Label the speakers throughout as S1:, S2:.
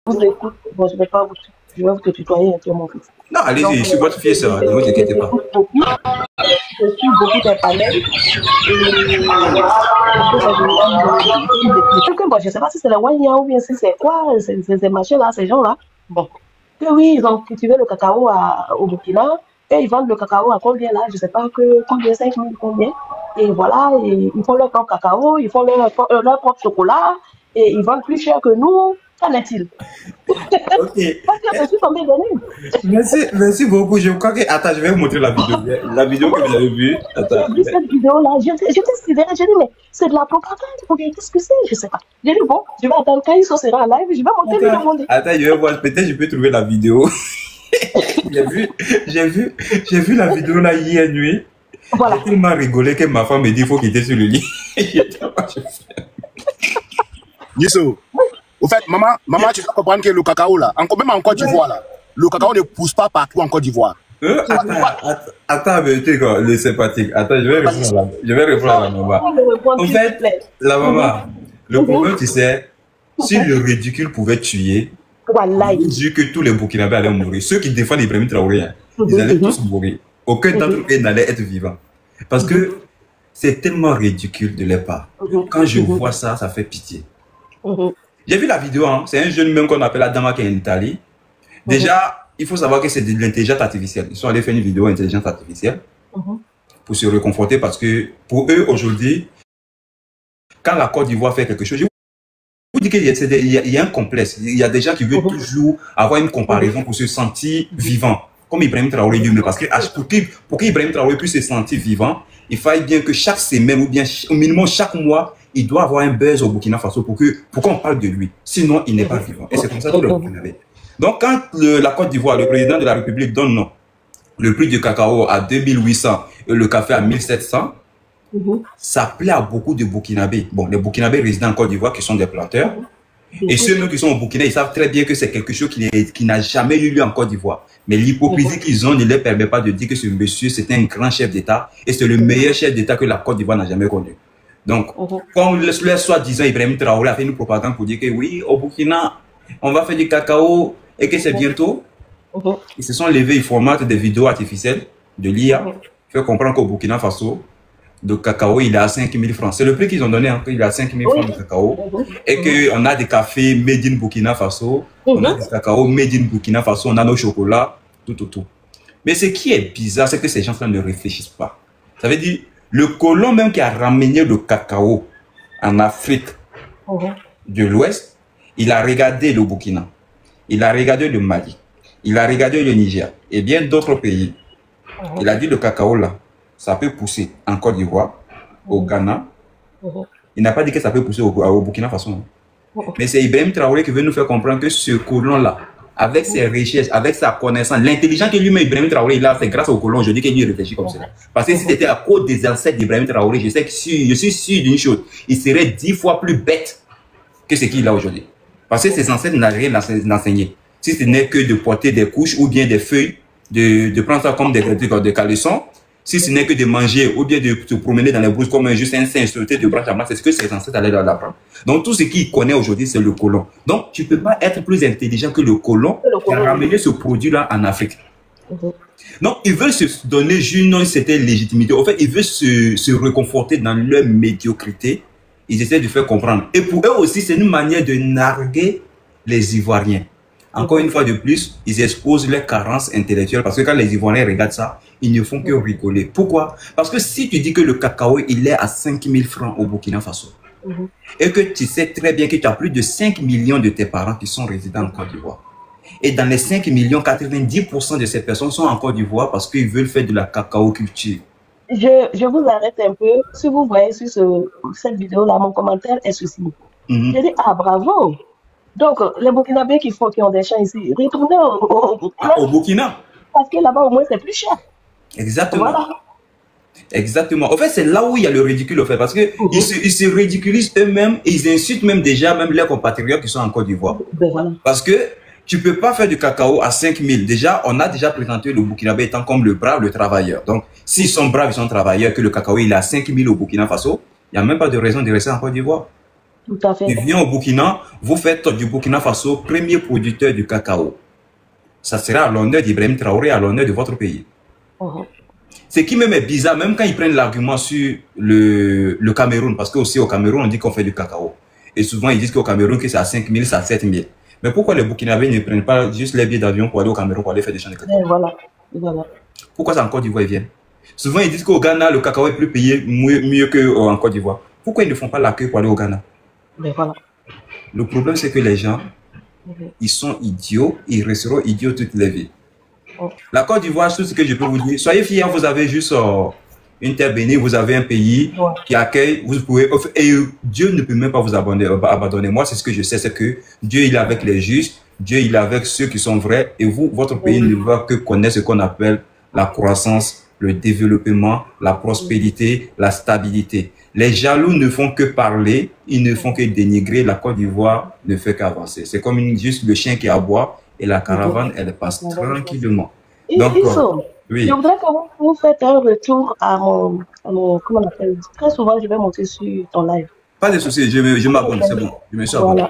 S1: vous écoute. Bon, je vais pas vous, je vais vous te tutoyer un peu, mon fils.
S2: Non, allez-y, je suis votre fils, ne vous inquiétez pas.
S1: Je suis beaucoup de panels. Bon, je ne sais pas si c'est le Wanya ou bien si c'est quoi, ces machins-là, ces gens-là. Bon. Que oui, ils ont cultivé le cacao au Burkina et ils vendent le cacao à combien là? Je ne sais pas combien, 5 000, combien. Et voilà, et ils font leur propre cacao, ils font leur propre chocolat et ils vendent plus cher que nous. Qu'en est-il?
S2: Ok.
S1: Parce que je suis tombée de
S2: Merci beaucoup. Je crois que. Attends, je vais vous montrer la vidéo. La vidéo que vous avez vue. Attends.
S1: J'ai vu cette vidéo-là, j'étais sidérée, j'ai dit, mais c'est de la propagande, qu'est-ce que c'est? Je sais pas. J'ai dit, bon, je vais attendre quand Isso sera en live, je vais monter lui demander.
S2: Attends, je vais voir, peut-être je peux trouver la vidéo. J'ai vu la vidéo là hier nuit.
S1: Voilà.
S2: J'ai tellement rigolé que ma femme me dit, il faut quitter sur le lit.
S3: Isso. Au fait, maman, tu dois comprendre que le cacao là, même en Côte d'Ivoire là, le cacao ne pousse pas partout en Côte d'Ivoire.
S2: Attends, mais tu sais quoi, le sympathique. Attends, je vais répondre à la maman. En fait, la maman, le problème, tu sais, si le ridicule pouvait tuer, il dit que tous les Burkinabés allaient mourir. Ceux qui défendent Ibrahim Traoré, hein, ils allaient tous mourir. Aucun d'entre eux n'allait être vivant. Parce que c'est tellement ridicule de leur part. Quand je vois ça, ça fait pitié. J'ai vu la vidéo, hein. C'est un jeune même qu'on appelle Adama qui est en Italie. Déjà, il faut savoir que c'est de l'intelligence artificielle. Ils sont allés faire une vidéo intelligence artificielle pour se réconforter parce que pour eux, aujourd'hui, quand la Côte d'Ivoire fait quelque chose, je vous dis qu'il y a un complexe. Il y a des gens qui veulent toujours avoir une comparaison pour se sentir vivant. Comme Ibrahim Traoré lui-même. Parce que pour qu'Ibrahim Traoré puisse se sentir vivant, il faille bien que chaque semaine ou bien au minimum chaque mois, il doit avoir un buzz au Burkina Faso pour qu'on parle de lui. Sinon, il n'est pas vivant. Et c'est comme ça que le Burkinabé. Donc, quand la Côte d'Ivoire, le président de la République donne le prix du cacao à 2800 et le café à 1700, ça plaît à beaucoup de Burkinabés. Bon, les Burkinabés résidant en Côte d'Ivoire qui sont des planteurs. Et ceux qui sont au Burkina, ils savent très bien que c'est quelque chose qui n'a jamais eu lieu en Côte d'Ivoire. Mais l'hypocrisie qu'ils ont ne leur permet pas de dire que ce monsieur, c'était un grand chef d'État et c'est le meilleur chef d'État que la Côte d'Ivoire n'a jamais connu. Donc, quand le soi-disant Ibrahim Traoré a fait une propagande pour dire que oui, au Burkina, on va faire du cacao et que c'est bientôt, ils se sont levés, ils formatent des vidéos artificielles de l'IA, fait comprendre qu'au Burkina Faso, le cacao, il est à 5 000 francs. C'est le prix qu'ils ont donné, hein, il est à 5 000 francs de cacao. Et qu'on a des cafés made in Burkina Faso, on a des cacao made in Burkina Faso, on a nos chocolats, tout. Mais ce qui est bizarre, c'est que ces gens-là ne réfléchissent pas. Ça veut dire, le colon même qui a ramené le cacao en Afrique de l'Ouest, il a regardé le Burkina, il a regardé le Mali, il a regardé le Niger et bien d'autres pays. Il a dit le cacao là, ça peut pousser en Côte d'Ivoire, au Ghana. Il n'a pas dit que ça peut pousser au Burkina Faso. Mais c'est Ibrahim Traoré qui veut nous faire comprendre que ce colon-là, avec ses recherches, avec sa connaissance, l'intelligence que lui-même Ibrahim Traoré il a, c'est grâce au colon, je dis qu'il réfléchit comme ça. Parce que si c'était à cause des ancêtres d'Ibrahim Traoré, je suis sûr d'une chose, il serait 10 fois plus bête que ce qu'il a aujourd'hui. Parce que ses ancêtres n'avaient rien enseigné. Si ce n'est que de porter des couches ou bien des feuilles, de prendre ça comme des caleçons, si ce n'est que de manger ou bien de se promener dans les brousses comme juste un saint sauté de branche à branche, c'est ce que ses ancêtres allaient l'apprendre. Donc tout ce qu'il connaît aujourd'hui, c'est le colon. Donc tu ne peux pas être plus intelligent que le colon qui a ramené ce produit-là en Afrique. Donc ils veulent se donner une certaine légitimité. En fait, ils veulent se réconforter dans leur médiocrité. Ils essaient de faire comprendre. Et pour eux aussi, c'est une manière de narguer les Ivoiriens. Encore une fois de plus, ils exposent leurs carences intellectuelles parce que quand les Ivoiriens regardent ça, ils ne font que rigoler. Pourquoi? Parce que si tu dis que le cacao, il est à 5 000 francs au Burkina Faso, et que tu sais très bien que tu as plus de 5 millions de tes parents qui sont résidents en Côte d'Ivoire, et dans les 5 millions, 90% de ces personnes sont en Côte d'Ivoire parce qu'ils veulent faire de la cacao culture.
S1: Je vous arrête un peu. Si vous voyez sur cette vidéo-là, mon commentaire est ceci. Je dis, ah bravo. Donc, les Burkinabés qui ont des champs ici, retournez au
S2: Burkina.
S1: Parce que là-bas, au moins, c'est plus cher.
S2: Exactement.
S1: Voilà.
S2: Exactement. En fait, c'est là où il y a le ridicule, en fait, parce que ils se ridiculisent eux-mêmes et ils insultent même déjà même leurs compatriotes qui sont en Côte d'Ivoire.
S1: Voilà.
S2: Parce que tu peux pas faire du cacao à 5 000. Déjà, on a déjà présenté le Burkinabé étant comme le brave, le travailleur. Donc, s'ils sont braves, ils sont travailleurs, que le cacao il est à 5 000 au Burkina Faso, il n'y a même pas de raison de rester en Côte d'Ivoire.
S1: Tout à fait.
S2: Tu viens au Burkina, vous faites du Burkina Faso premier producteur du cacao. Ça sera à l'honneur d'Ibrahim Traoré, à l'honneur de votre pays. Ce qui même est bizarre, même quand ils prennent l'argument sur le Cameroun, parce qu'aussi au Cameroun, on dit qu'on fait du cacao. Et souvent, ils disent qu'au Cameroun, que c'est à 5 000, c'est à 7 000. Mais pourquoi les Burkinabés ne prennent pas juste les billets d'avion pour aller au Cameroun, pour aller faire des champs de cacao?
S1: Voilà.
S2: Pourquoi c'est en Côte d'Ivoire ils viennent? Souvent, ils disent qu'au Ghana, le cacao est plus payé mieux qu'en Côte d'Ivoire. Pourquoi ils ne font pas l'accueil pour aller au Ghana?
S1: Voilà.
S2: Le problème, c'est que les gens, ils sont idiots, ils resteront idiots toute leur vie. La Côte d'Ivoire, tout ce que je peux vous dire, soyez fiers, vous avez juste une terre bénie, vous avez un pays qui accueille, vous pouvez, et Dieu ne peut même pas vous abandonner. Moi, c'est ce que je sais, c'est que Dieu, il est avec les justes, Dieu, il est avec ceux qui sont vrais, et vous, votre pays ne va que connaître ce qu'on appelle la croissance, le développement, la prospérité, la stabilité. Les jaloux ne font que parler, ils ne font que dénigrer. La Côte d'Ivoire ne fait qu'avancer. C'est comme juste le chien qui aboie et la caravane, elle passe tranquillement. Donc,
S1: oui. Je voudrais que vous faites un retour à mon comment on appelle, très souvent je vais monter sur ton live.
S2: Pas de souci, je m'abonne, c'est bon. Je me suis abonné.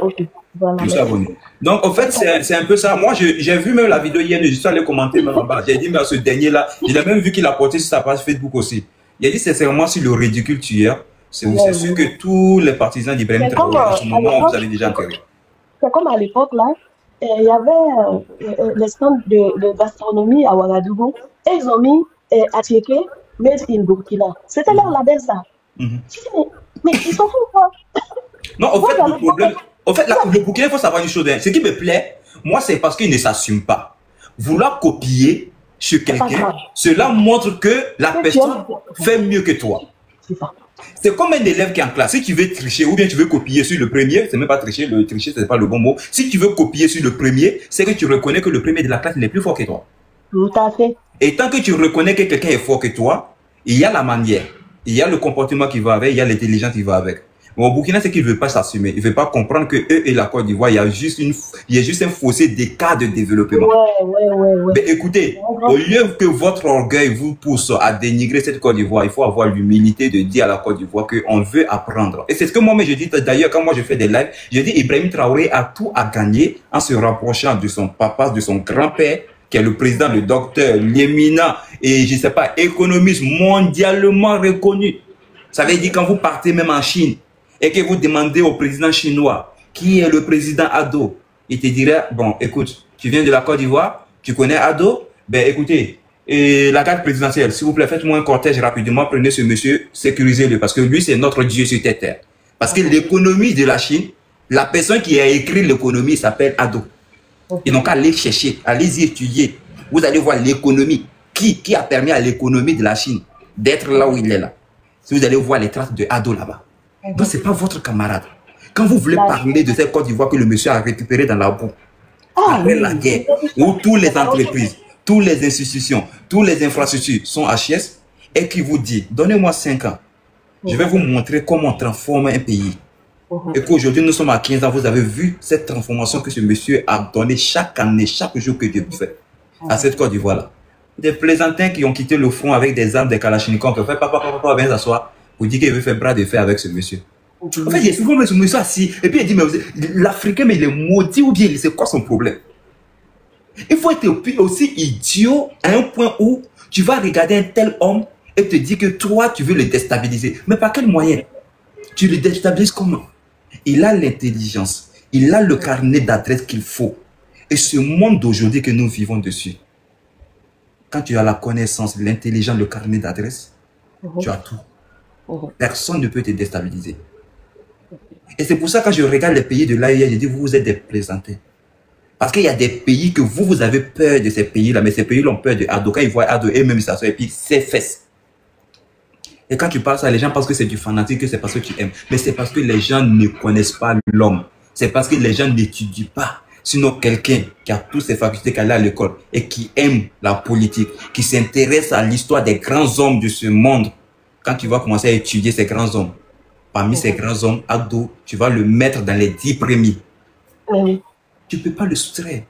S2: Je suis abonné. Donc, en fait, c'est un peu ça. Moi, j'ai vu même la vidéo hier, je suis allé commenter même en bas. J'ai dit, mais ce dernier-là, j'ai même vu qu'il a porté sur sa page Facebook aussi. Il a dit, c'est vraiment sur le ridicule tueur. C'est sûr que tous les partisans d'Ibrahim Traoré, à ce moment, vous avez déjà enterré.
S1: C'est comme à l'époque, là, il y avait les stands de gastronomie à Ouagadougou, et ils ont mis Atieke, Made in Burkina. C'était leur label, ça. Mais ils s'en foutent, quoi.
S2: Non, en fait, le problème, le Burkina, il faut savoir une chose. Ce qui me plaît, moi, c'est parce qu'ils ne s'assument pas. Vouloir copier sur quelqu'un, cela montre que la personne fait mieux que toi.
S1: C'est ça.
S2: C'est comme un élève qui est en classe. Si tu veux tricher ou bien tu veux copier sur le premier, c'est même pas tricher, le tricher, c'est pas le bon mot. Si tu veux copier sur le premier, c'est que tu reconnais que le premier de la classe, il est plus fort que toi.
S1: Tout à fait.
S2: Et tant que tu reconnais que quelqu'un est fort que toi, il y a la manière, il y a le comportement qui va avec, il y a l'intelligence qui va avec. Mais au Burkina, c'est qu'il ne veut pas s'assumer. Il ne veut pas comprendre que eux et la Côte d'Ivoire, il y a juste un fossé d'écart de développement.
S1: Ouais.
S2: Mais écoutez, au lieu que votre orgueil vous pousse à dénigrer cette Côte d'Ivoire, il faut avoir l'humilité de dire à la Côte d'Ivoire qu'on veut apprendre. Et c'est ce que moi, je dis d'ailleurs, quand moi je fais des lives, je dis Ibrahim Traoré a tout à gagner en se rapprochant de son papa, de son grand-père, qui est le président, le docteur, l'éminent, et je ne sais pas, économiste mondialement reconnu. Ça veut dire quand vous partez même en Chine, et que vous demandez au président chinois qui est le président Ado, il te dirait, bon, écoute, tu viens de la Côte d'Ivoire, tu connais Ado, ben écoutez, la carte présidentielle, s'il vous plaît, faites-moi un cortège rapidement, prenez ce monsieur, sécurisez-le, parce que lui, c'est notre Dieu sur cette terre. Parce que l'économie de la Chine, la personne qui a écrit l'économie s'appelle Ado. Ils n'ont qu'à aller chercher, allez-y étudier. Vous allez voir l'économie. Qui a permis à l'économie de la Chine d'être là où il est là? Si vous allez voir les traces de Ado là-bas. Donc, ce n'est pas votre camarade. Quand vous voulez parler de cette Côte d'Ivoire que le monsieur a récupéré dans la boue, après la guerre, où toutes les entreprises, toutes les institutions, toutes les infrastructures sont HS, et qui vous dit, donnez-moi 5 ans, je vais vous montrer comment on transforme un pays. Et qu'aujourd'hui, nous sommes à 15 ans, vous avez vu cette transformation que ce monsieur a donnée chaque année, chaque jour que Dieu fait à cette Côte d'Ivoire-là. Des plaisantins qui ont quitté le front avec des armes, des kalachnikovs, qui ont fait papa, viens s'asseoir, pour dire qu'il veut faire bras de fer avec ce monsieur. En fait, il y a souvent ce monsieur assis, et puis il dit, mais l'Africain, mais il est maudit ou bien c'est quoi son problème? Il faut être aussi idiot à un point où tu vas regarder un tel homme et te dire que toi, tu veux le déstabiliser. Mais par quel moyen? Tu le déstabilises comment? Il a l'intelligence, il a le carnet d'adresse qu'il faut. Et ce monde d'aujourd'hui que nous vivons dessus, quand tu as la connaissance, l'intelligence, le carnet d'adresse, tu as tout. Personne ne peut te déstabiliser. Et c'est pour ça que quand je regarde les pays de l'AES, je dis, vous êtes des plaisantins. Parce qu'il y a des pays que vous avez peur de ces pays-là, mais ces pays-là ont peur de Ado. Quand ils voient Ado, et même ils s'assoient et puis c'est fesses. Et quand tu parles ça, les gens pensent que c'est du fanatique, que c'est parce que tu aimes. Mais c'est parce que les gens ne connaissent pas l'homme. C'est parce que les gens n'étudient pas. Sinon, quelqu'un qui a toutes ses facultés, qui est allé à l'école et qui aime la politique, qui s'intéresse à l'histoire des grands hommes de ce monde, quand tu vas commencer à étudier ces grands hommes, parmi ces grands hommes, Ado, tu vas le mettre dans les 10 premiers. Tu ne peux pas le soustraire.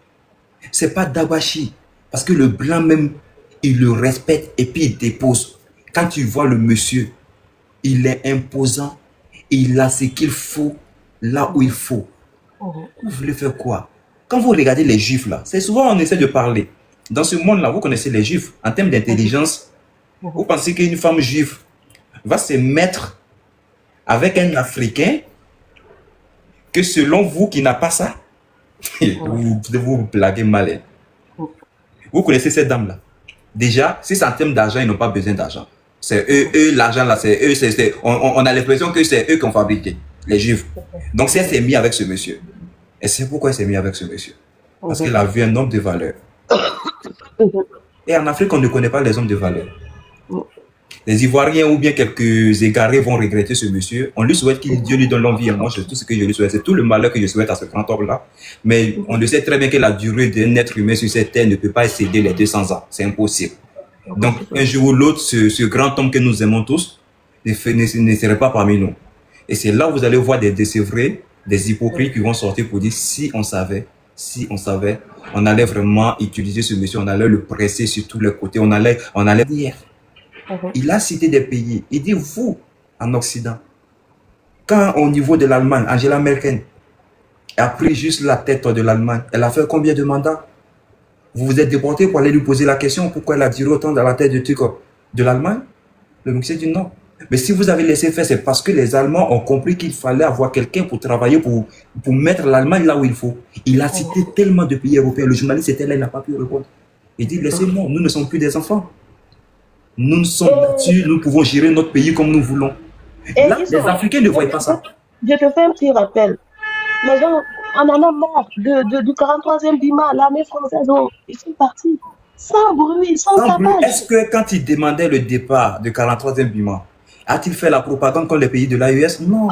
S2: C'est pas Dawachi. Parce que le blanc même, il le respecte et puis il dépose. Quand tu vois le monsieur, il est imposant, il a ce qu'il faut. là où il faut. Vous voulez faire quoi? Quand vous regardez les Juifs là, c'est souvent on essaie de parler. Dans ce monde-là, vous connaissez les Juifs. En termes d'intelligence, vous pensez qu'une femme juive va se mettre avec un Africain que selon vous qui n'a pas ça, vous blaguez mal. Vous connaissez cette dame-là. Déjà, si c'est en termes d'argent, ils n'ont pas besoin d'argent. C'est eux l'argent là, c'est eux, on a l'impression que c'est eux qui ont fabriqué, les Juifs. Donc si elle s'est mise avec ce monsieur, et c'est pourquoi elle s'est mise avec ce monsieur. Parce qu'elle a vu un homme de valeur. Et en Afrique, on ne connaît pas les hommes de valeur. Les Ivoiriens ou bien quelques égarés vont regretter ce monsieur. On lui souhaite que Dieu lui donne l'envie. Moi, c'est tout ce que je lui souhaite. C'est tout le malheur que je souhaite à ce grand homme-là. Mais on le sait très bien que la durée d'un être humain sur cette terre ne peut pas excéder les 200 ans. C'est impossible. Donc, un jour ou l'autre, ce grand homme que nous aimons tous ne serait pas parmi nous. Et c'est là où vous allez voir des décevrés, des hypocrites qui vont sortir pour dire si on savait, on allait vraiment utiliser ce monsieur, on allait le presser sur tous les côtés, on allait dire. Il a cité des pays. Il dit, vous, en Occident, quand au niveau de l'Allemagne, Angela Merkel a pris juste la tête de l'Allemagne, elle a fait combien de mandats? Vous vous êtes déporté pour aller lui poser la question, pourquoi elle a duré autant dans la tête de l'Allemagne? Le monsieur dit non. Mais si vous avez laissé faire, c'est parce que les Allemands ont compris qu'il fallait avoir quelqu'un pour travailler, pour mettre l'Allemagne là où il faut. Il a cité tellement de pays européens. Le journaliste était là, il n'a pas pu répondre. Il dit, laissez-moi, nous ne sommes plus des enfants. Nous sommes battus, nous pouvons gérer notre pays comme nous voulons. Là, les Africains ne voient pas ça.
S1: Je te fais un petit rappel. Les gens, on en a marre du 43e Bima, l'armée française, ils sont partis. Sans bruit, sans tapage.
S2: Est-ce que quand il demandait le départ du 43e Bima, a-t-il fait la propagande comme les pays de l'AES? Non.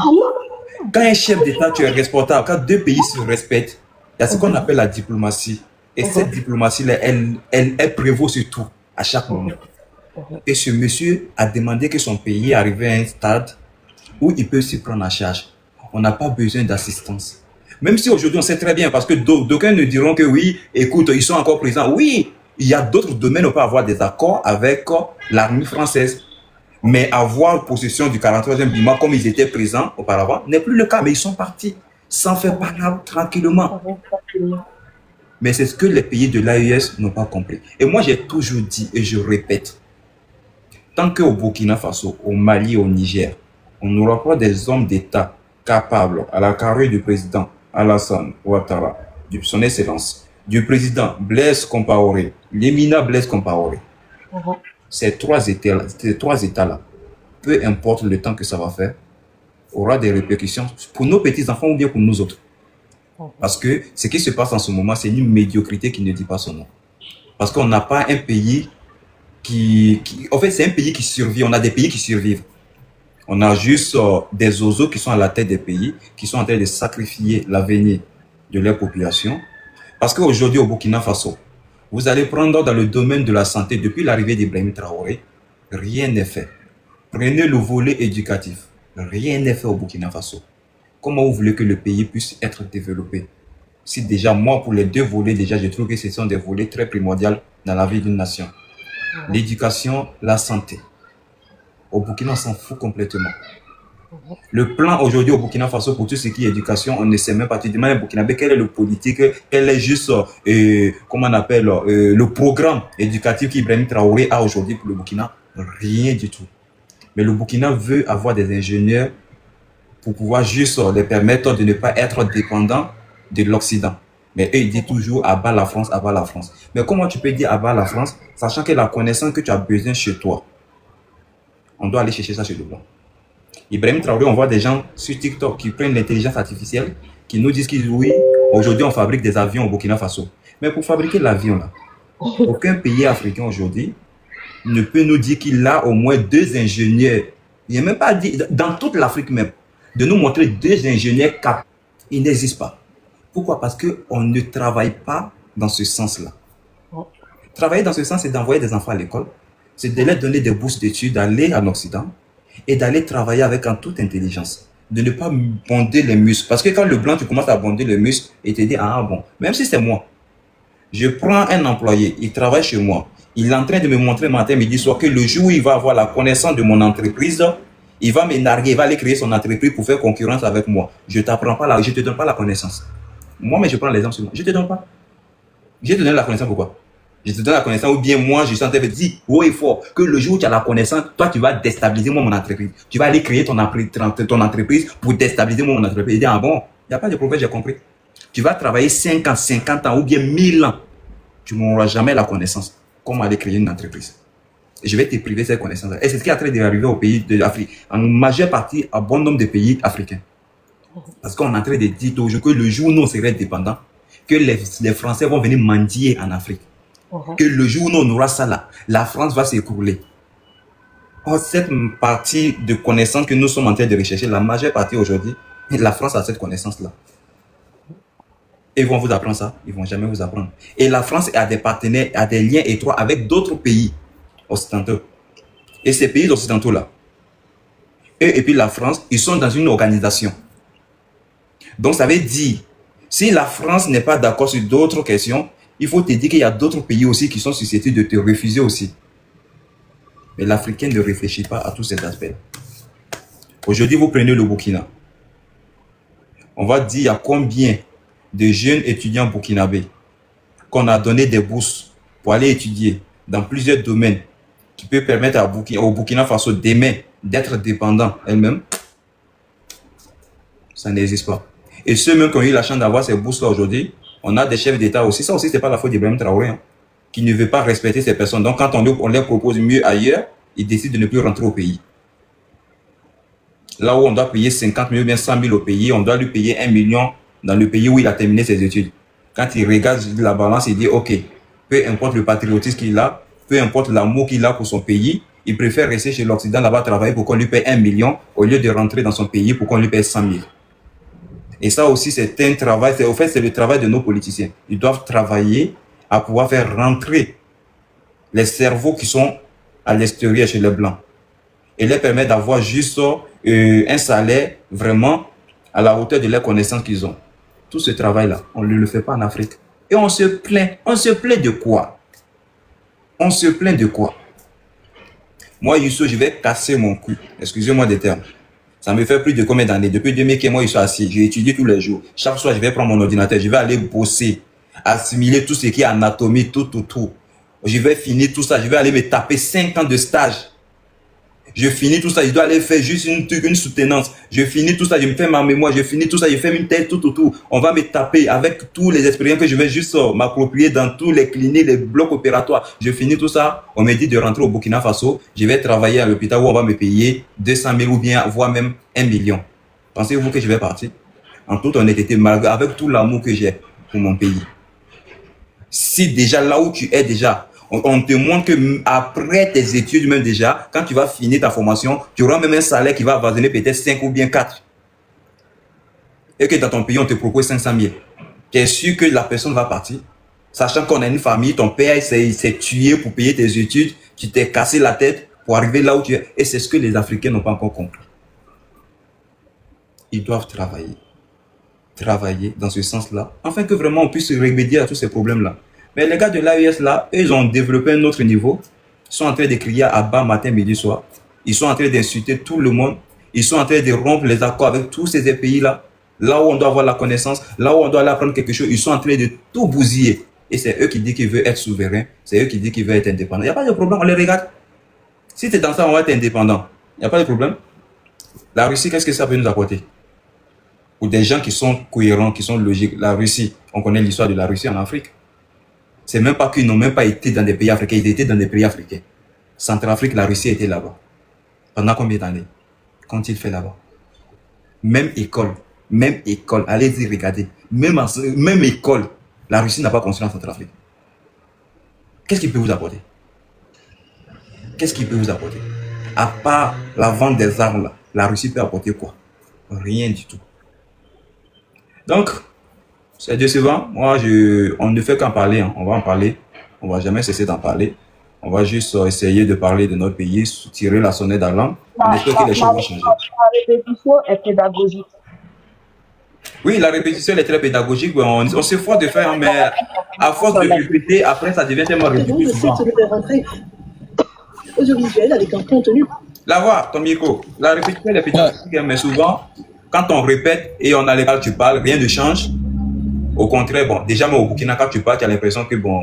S2: Quand un chef d'État, tu es responsable, quand deux pays se respectent, il y a ce qu'on appelle la diplomatie. Et cette diplomatie-là, elle prévaut sur tout, à chaque moment. Et ce monsieur a demandé que son pays arrive à un stade où il peut s'y prendre en charge. On n'a pas besoin d'assistance. Même si aujourd'hui on sait très bien, parce que d'aucuns nous diront que oui, écoute, ils sont encore présents. Oui, il y a d'autres domaines où on peut avoir des accords avec l'armée française. Mais avoir possession du 43e Bima comme ils étaient présents auparavant n'est plus le cas. Mais ils sont partis sans faire parler tranquillement. Mais c'est ce que les pays de l'AES n'ont pas compris. Et moi j'ai toujours dit et je répète, tant qu'au Burkina Faso, au Mali, au Niger, on n'aura pas des hommes d'État capables, à la carrure du président Alassane Ouattara, de son excellence, du président Blaise Compaoré, l'éminent Blaise Compaoré, ces trois États-là, peu importe le temps que ça va faire, aura des répercussions pour nos petits-enfants ou bien pour nous autres. Parce que ce qui se passe en ce moment, c'est une médiocrité qui ne dit pas son nom. Parce qu'on n'a pas un pays en fait, c'est un pays qui survit. On a des pays qui survivent. On a juste des oiseaux qui sont à la tête des pays, qui sont en train de sacrifier l'avenir de leur population. Parce qu'aujourd'hui, au Burkina Faso, vous allez prendre dans le domaine de la santé, depuis l'arrivée d'Ibrahim Traoré, rien n'est fait. Prenez le volet éducatif. Rien n'est fait au Burkina Faso. Comment vous voulez que le pays puisse être développé? Si déjà, moi, pour les deux volets, déjà, je trouve que ce sont des volets très primordiaux dans la vie d'une nation. L'éducation, la santé. Au Burkina, on s'en fout complètement. Le plan aujourd'hui au Burkina Faso pour tout ce qui est éducation, on ne sait même pas. Tu demandes à Burkinabé quel est le politique, quel est juste, comment on appelle, le programme éducatif qu'Ibrahim Traoré a aujourd'hui pour le Burkina. Rien du tout. Mais le Burkina veut avoir des ingénieurs pour pouvoir juste les permettre de ne pas être dépendants de l'Occident. Mais eux, ils disent toujours abat la France, abat la France. Mais comment tu peux dire abat la France, sachant que la connaissance que tu as besoin chez toi, on doit aller chercher ça chez le blanc. Ibrahim Traoré, on voit des gens sur TikTok qui prennent l'intelligence artificielle, qui nous disent qu'ils oui, aujourd'hui on fabrique des avions au Burkina Faso. Mais pour fabriquer l'avion là, aucun pays africain aujourd'hui ne peut nous dire qu'il a au moins 2 ingénieurs. Il n'est même pas dit, dans toute l'Afrique même, de nous montrer 2 ingénieurs capables. Il n'existe pas. Pourquoi? Parce qu'on ne travaille pas dans ce sens-là. Travailler dans ce sens, c'est d'envoyer des enfants à l'école, c'est de leur donner des bourses d'études, d'aller en Occident et d'aller travailler avec en toute intelligence. De ne pas bonder les muscles. Parce que quand le blanc, tu commences à bonder les muscles et te dis, ah bon, même si c'est moi, je prends un employé, il travaille chez moi, il est en train de me montrer matin, midi, soir, que le jour où il va avoir la connaissance de mon entreprise, Il va me narguer, il va aller créer son entreprise pour faire concurrence avec moi. Je t'apprends pas là, je te donne pas la connaissance. Moi, mais je prends l'exemple sur moi. Je te donne pas. Je te donne la connaissance pourquoi? Je te donne la connaissance ou bien moi, je suis en train de dire haut et fort que le jour où tu as la connaissance, toi, tu vas déstabiliser moi, mon entreprise. Tu vas aller créer ton entreprise pour déstabiliser moi, mon entreprise. Et dire, ah bon, il n'y a pas de problème, j'ai compris. Tu vas travailler 5 ans, 50 ans ou bien 1000 ans. Tu n'auras jamais la connaissance. Comment aller créer une entreprise. Et je vais te priver de cette connaissance. Et c'est ce qui est en train d'arriver aux pays de l'Afrique. En majeure partie, à bon nombre de pays africains. Parce qu'on est en train de dire toujours que le jour où nous serons dépendants, que les Français vont venir mendier en Afrique. Que le jour où on aura ça là, la France va s'écrouler. Or, cette partie de connaissances que nous sommes en train de rechercher, la majeure partie aujourd'hui, la France a cette connaissance-là. Ils vont vous apprendre ça, ils ne vont jamais vous apprendre. Et la France a des partenaires, a des liens étroits avec d'autres pays occidentaux. Et ces pays occidentaux-là, eux et puis la France, ils sont dans une organisation. Donc ça veut dire, si la France n'est pas d'accord sur d'autres questions, il faut te dire qu'il y a d'autres pays aussi qui sont susceptibles de te refuser aussi. Mais l'Africain ne réfléchit pas à tous ces aspects. Aujourd'hui, vous prenez le Burkina. On va dire, il y a combien de jeunes étudiants burkinabés qu'on a donné des bourses pour aller étudier dans plusieurs domaines qui peut permettre au Burkina Faso demain d'être dépendant elle-même. Ça n'existe pas. Et ceux même qui ont eu la chance d'avoir ces bourses-là aujourd'hui, on a des chefs d'État aussi. Ça aussi, c'est pas la faute d'Ibrahim Traoré, hein, qui ne veut pas respecter ces personnes. Donc, quand on leur propose mieux ailleurs, ils décident de ne plus rentrer au pays. Là où on doit payer 50 000 ou bien 100 000 au pays, on doit lui payer 1 million dans le pays où il a terminé ses études. Quand il regarde la balance, il dit, OK, peu importe le patriotisme qu'il a, peu importe l'amour qu'il a pour son pays, il préfère rester chez l'Occident là-bas travailler pour qu'on lui paye 1 million au lieu de rentrer dans son pays pour qu'on lui paye 100 000. Et ça aussi, c'est un travail, au fait, c'est le travail de nos politiciens. Ils doivent travailler à pouvoir faire rentrer les cerveaux qui sont à l'extérieur chez les Blancs et leur permettre d'avoir juste un salaire vraiment à la hauteur de leurs connaissances qu'ils ont. Tout ce travail-là, on ne le fait pas en Afrique. Et on se plaint. On se plaint de quoi? On se plaint de quoi? Moi, Youssou, je vais casser mon cul. Excusez-moi des termes. Ça me fait plus de combien d'années? Depuis 2015, moi, je suis assis. J'ai étudié tous les jours. Chaque soir, je vais prendre mon ordinateur. Je vais aller bosser, assimiler tout ce qui est anatomie, tout. Je vais finir tout ça. Je vais aller me taper 5 ans de stage. Je finis tout ça. Je dois aller faire juste une soutenance. Je finis tout ça. Je me fais ma mémoire. Je finis tout ça. Je fais une tête, tout. On va me taper avec tous les expériences que je vais juste m'approprier dans tous les cliniques, les blocs opératoires. Je finis tout ça. On me dit de rentrer au Burkina Faso. Je vais travailler à l'hôpital où on va me payer 200 000 ou bien, voire même 1 million. Pensez-vous que je vais partir? En toute honnêteté, malgré avec tout l'amour que j'ai pour mon pays. Si déjà là où tu es déjà, on te montre que après tes études même déjà, quand tu vas finir ta formation, tu auras même un salaire qui va avoisiner peut-être 5 ou bien 4. Et que dans ton pays, on te propose 500 000. Tu es sûr que la personne va partir, sachant qu'on a une famille, ton père s'est tué pour payer tes études, tu t'es cassé la tête pour arriver là où tu es. Et c'est ce que les Africains n'ont pas encore compris. Ils doivent travailler dans ce sens-là, afin que vraiment on puisse remédier à tous ces problèmes-là. Mais les gars de l'AES là, ils ont développé un autre niveau. Ils sont en train de crier à bas matin, midi, soir. Ils sont en train d'insulter tout le monde. Ils sont en train de rompre les accords avec tous ces pays-là. Là où on doit avoir la connaissance, là où on doit aller apprendre quelque chose, ils sont en train de tout bousiller. Et c'est eux qui disent qu'ils veulent être souverains. C'est eux qui disent qu'ils veulent être indépendants. Il n'y a pas de problème, on les regarde. Si tu es dans ça, on va être indépendant. Il n'y a pas de problème. La Russie, qu'est-ce que ça peut nous apporter? Pour des gens qui sont cohérents, qui sont logiques. La Russie, on connaît l'histoire de la Russie en Afrique. C'est même pas qu'ils n'ont même pas été dans des pays africains, ils étaient dans des pays africains. Centrafrique, la Russie était là-bas. Pendant combien d'années? Qu'ont-ils fait là-bas? Même école, allez-y regarder. Même école, la Russie n'a pas construit en Centrafrique. Qu'est-ce qu'il peut vous apporter? Qu'est-ce qu'il peut vous apporter? À part la vente des armes, là, la Russie peut apporter quoi? Rien du tout. Donc, c'est décevant. Moi, on ne fait qu'en parler. Hein. On va en parler. On va jamais cesser d'en parler. On va juste essayer de parler de notre pays, tirer la sonnette d'alarme. On espère que les choses vont changer.
S1: La répétition est pédagogique.
S2: Oui, la répétition est très pédagogique. On s'efforce de faire, mais à force de répéter, après, ça devient tellement ridicule.
S4: Le site de rentrée audiovisuel avec un contenu
S2: La voix, ton micro. La répétition est pédagogique, mais souvent, quand on répète et on a les balles, tu parles, rien ne change. Au contraire, bon, déjà, moi, au Burkina, quand tu parles, tu as l'impression que, bon,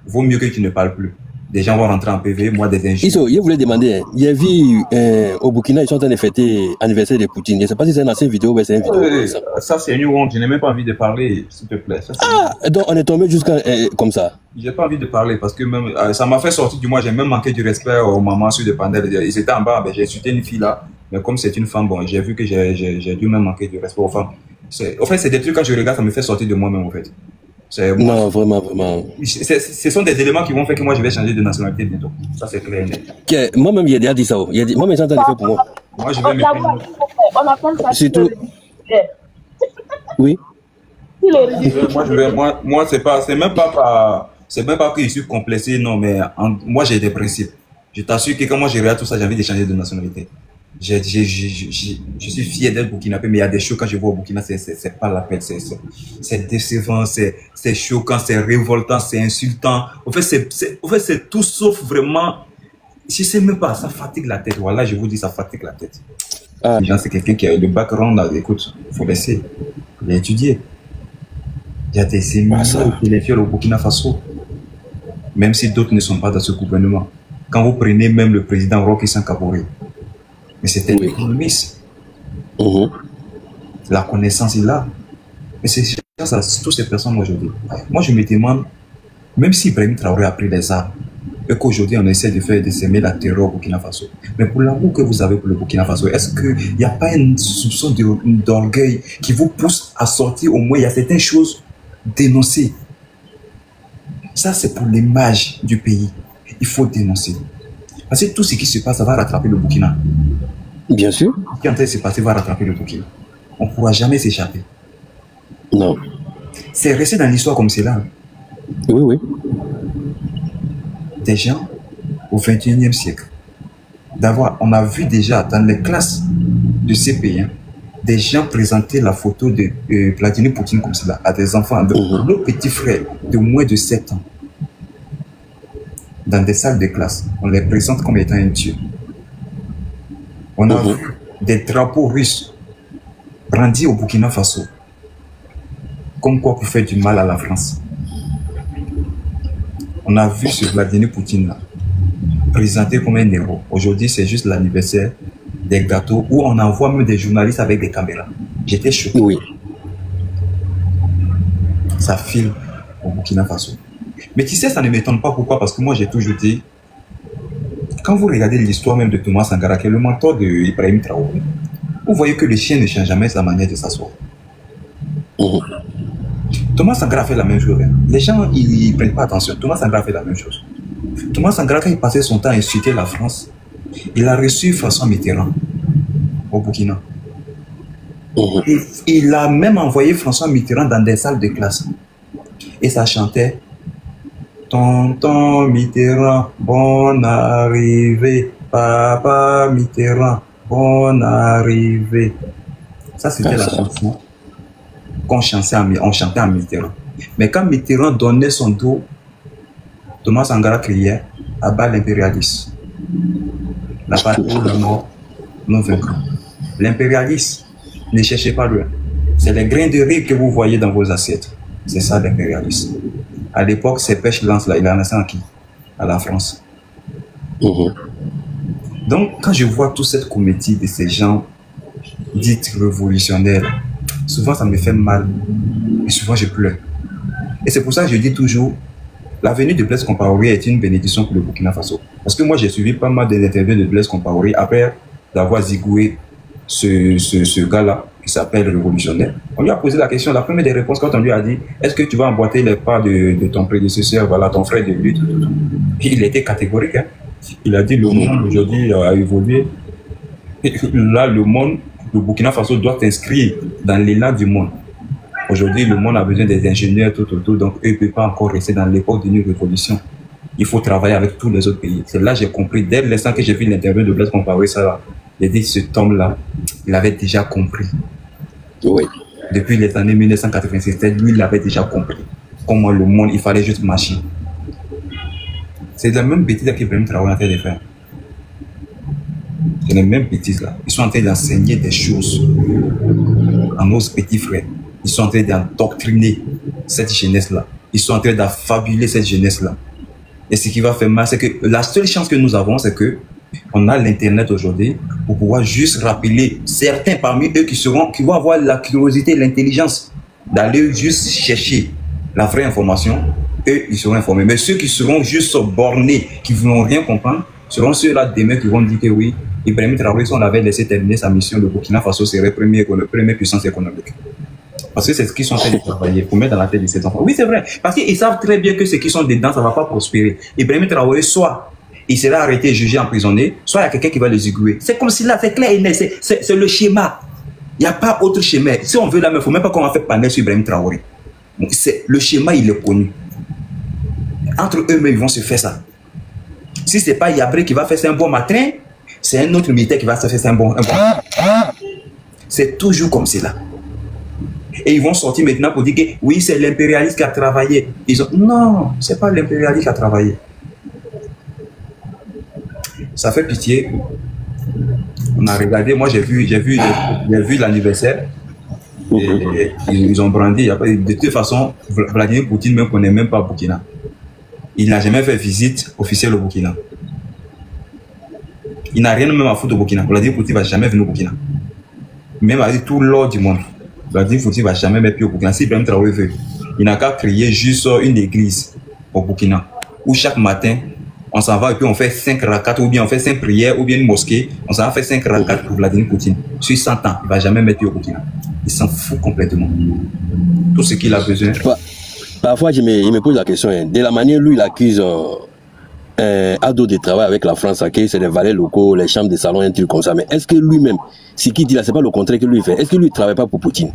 S2: vaut mieux que tu ne parles plus. Des gens vont rentrer en PV, moi, des injures.
S4: Iso, je voulais demander, il y a vu au Burkina, ils sont en train de fêter l'anniversaire de Poutine. Je ne sais pas si c'est une ancienne vidéo ou c'est une vidéo.
S2: Ça, c'est une honte. Je n'ai même pas envie de parler, s'il te plaît.
S4: Donc on est tombé jusqu'à comme ça.
S2: J'ai pas envie de parler parce que même, ça m'a fait sortir du mois. J'ai même manqué du respect aux mamans sur des pandelles. Ils étaient en bas, ben, j'ai insulté une fille là. Mais comme c'est une femme, bon, j'ai vu que j'ai dû même manquer du respect aux femmes. En fait, c'est des trucs, quand je regarde, ça me fait sortir de moi-même, en fait.
S4: Non, vraiment, vraiment.
S2: Ce sont des éléments qui vont faire que moi, je vais changer de nationalité bientôt. Ça, c'est clair.
S4: Moi-même, il a déjà dit ça. Moi-même, ils sont en train de faire pour moi.
S2: Moi, je vais me
S1: on appelle ça.
S4: Surtout. Oui.
S2: Moi, c'est même pas que je suis complexé, non, mais moi, j'ai des principes. Je t'assure que quand moi, je regarde tout ça, j'ai envie de changer de nationalité. Je suis fier d'être burkinabé, mais il y a des choses quand je vois au Burkina, c'est pas la peine, c'est décevant, c'est choquant, c'est révoltant, c'est insultant. En fait, c'est tout sauf vraiment, je sais même pas, ça fatigue la tête. Voilà, je vous dis, ça fatigue la tête. Les gens, c'est quelqu'un qui a le background, là, écoute, faut laisser, il a étudié. Il y a des séminaires intellectuels au Burkina Faso, même si d'autres ne sont pas dans ce gouvernement. Quand vous prenez même le président Roch Christian Kaboré, mais c'était l'économiste. La connaissance est là. Mais c'est ça, toutes ces personnes aujourd'hui. Moi, je me demande, même si Ibrahim Traoré a pris les armes, et qu'aujourd'hui on essaie de semer la terreur au Burkina Faso, mais pour l'amour que vous avez pour le Burkina Faso, est-ce qu'il n'y a pas une soupçon d'orgueil qui vous pousse à sortir au moins, il y a certaines choses dénoncées. Ça, c'est pour l'image du pays. Il faut dénoncer. Parce que tout ce qui se passe, ça va rattraper le Burkina.
S4: Bien sûr.
S2: Ce qui est en train de se passer va rattraper le Burkina. On ne pourra jamais s'échapper.
S4: Non.
S2: C'est resté dans l'histoire comme c'est là.
S4: Oui, oui.
S2: Des gens, au XXIe siècle, on a vu déjà dans les classes de ces pays, des gens présenter la photo de Vladimir Poutine comme cela à des enfants, nos petits frères de moins de 7 ans. Dans des salles de classe, on les présente comme étant un dieu. On a vu des drapeaux russes brandis au Burkina Faso, comme quoi pour faire du mal à la France. On a vu ce Vladimir Poutine là, présenté comme un héros. Aujourd'hui, c'est juste l'anniversaire des gâteaux où on envoie même des journalistes avec des caméras. J'étais choqué.
S4: Oui.
S2: Ça filme au Burkina Faso. Mais tu sais, ça ne m'étonne pas. Pourquoi? Parce que moi, j'ai toujours dit, quand vous regardez l'histoire même de Thomas Sankara, qui est le mentor de Ibrahim Traoré, vous voyez que le chien ne change jamais sa manière de s'asseoir. Thomas Sankara fait la même chose. Les gens, ils ne prennent pas attention. Thomas Sankara fait la même chose. Thomas Sankara, quand il passait son temps à insulter la France, il a reçu François Mitterrand au Burkina. Et il a même envoyé François Mitterrand dans des salles de classe. Et ça chantait Tonton Mitterrand, bonne arrivée. Papa Mitterrand, bonne arrivée. Ça, c'était la chanson qu'on chantait à Mitterrand. Mais quand Mitterrand donnait son dos, Thomas Sankara criait à bas l'impérialisme. La patrie ou la mort, nous vaincrons. L'impérialisme, ne cherchez pas loin. C'est les grains de riz que vous voyez dans vos assiettes. C'est ça l'impérialisme. À l'époque, ces pêches lances là, il a lancé en qui? À la France. Donc, quand je vois toute cette comédie de ces gens dits révolutionnaires, souvent ça me fait mal. Et souvent je pleure. Et c'est pour ça que je dis toujours, la venue de Blaise Compaoré est une bénédiction pour le Burkina Faso. Parce que moi, j'ai suivi pas mal des interviews de Blaise Compaoré après d'avoir zigoué ce gars-là qui s'appelle révolutionnaire. On lui a posé la question, la première des réponses quand on lui a dit « Est-ce que tu vas emboîter les pas de ton prédécesseur, voilà, ton frère de lutte ?» Il était catégorique. Il a dit « Le monde aujourd'hui a évolué. Là, le monde, le Burkina Faso doit s'inscrire dans l'élan du monde. Aujourd'hui, le monde a besoin des ingénieurs tout autour, donc eux ne peuvent pas encore rester dans l'époque d'une révolution. Il faut travailler avec tous les autres pays. C'est là que j'ai compris, dès l'instant que j'ai vu l'interview de Blaise Compaoré, ça là, j'ai dit, cet homme-là, il avait déjà compris.
S4: Oui.
S2: Depuis les années 1987, lui, il avait déjà compris comment le monde, il fallait juste marcher. C'est la même bêtise qu'Ibrahim Traoré a fait de faire. les mêmes petits là, ils sont en train d'enseigner des choses à nos petits frères. Ils sont en train d'endoctriner cette jeunesse-là. Ils sont en train d'affabuler cette jeunesse-là. Et ce qui va faire mal, c'est que la seule chance que nous avons, c'est que on a l'Internet aujourd'hui pour pouvoir juste rappeler certains parmi eux qui vont avoir la curiosité, l'intelligence d'aller juste chercher la vraie information. Eux, ils seront informés. Mais ceux qui seront juste bornés, qui ne vont rien comprendre, seront ceux-là demain qui vont dire que oui, Ibrahim Traoré, si on avait laissé terminer sa mission, le Burkina Faso serait première puissance économique. Parce que c'est ce qu'ils sont en train de travailler pour mettre dans la tête de ces enfants. Oui, c'est vrai. Parce qu'ils savent très bien que ceux qui sont dedans, ça ne va pas prospérer. Ibrahim Traoré, soit il sera arrêté, jugé, emprisonné, soit il y a quelqu'un qui va les aiguiller. C'est comme si là, c'est clair et net, c'est le schéma. Il n'y a pas autre schéma. Si on veut là, il ne faut même pas qu'on va faire panel sur Ibrahim Traoré. Le schéma, il est connu. Entre eux-mêmes, ils vont se faire ça. Si ce n'est pas Yabré qui va faire ça un bon matin, c'est un autre militaire qui va se faire ça un bon matin. C'est toujours comme cela. Et ils vont sortir maintenant pour dire que oui, c'est l'impérialiste qui a travaillé. Non, ce n'est pas l'impérialiste qui a travaillé. Ça fait pitié. On a regardé, moi j'ai vu l'anniversaire. Et ils ont brandi. De toute façon, Vladimir Poutine ne connaît même pas Burkina. Il n'a jamais fait visite officielle au Burkina. Il n'a rien même à foutre au Burkina. Vladimir Poutine ne va jamais venir au Burkina. Même avec tout l'or du monde. Vladimir Poutine ne va jamais mettre pied au Burkina. Si Ibrahim Traoré veut, il n'a qu'à créer juste une église au Burkina. Où chaque matin, on s'en va et puis on fait 5 rakats, ou bien on fait 5 prières, ou bien une mosquée. On s'en va faire 5 rakats pour Vladimir Poutine. Sur 100 ans, il ne va jamais mettre pied au Burkina. Il s'en fout complètement. Tout ce qu'il a besoin.
S4: Parfois, je me pose la question, de la manière où il accuse Ado de travail avec la France, c'est les valets locaux, les chambres de salon, un truc comme ça. Mais est-ce que lui-même, ce qu'il dit là, c'est pas le contraire que lui fait? Est-ce que lui ne travaille pas pour Poutine?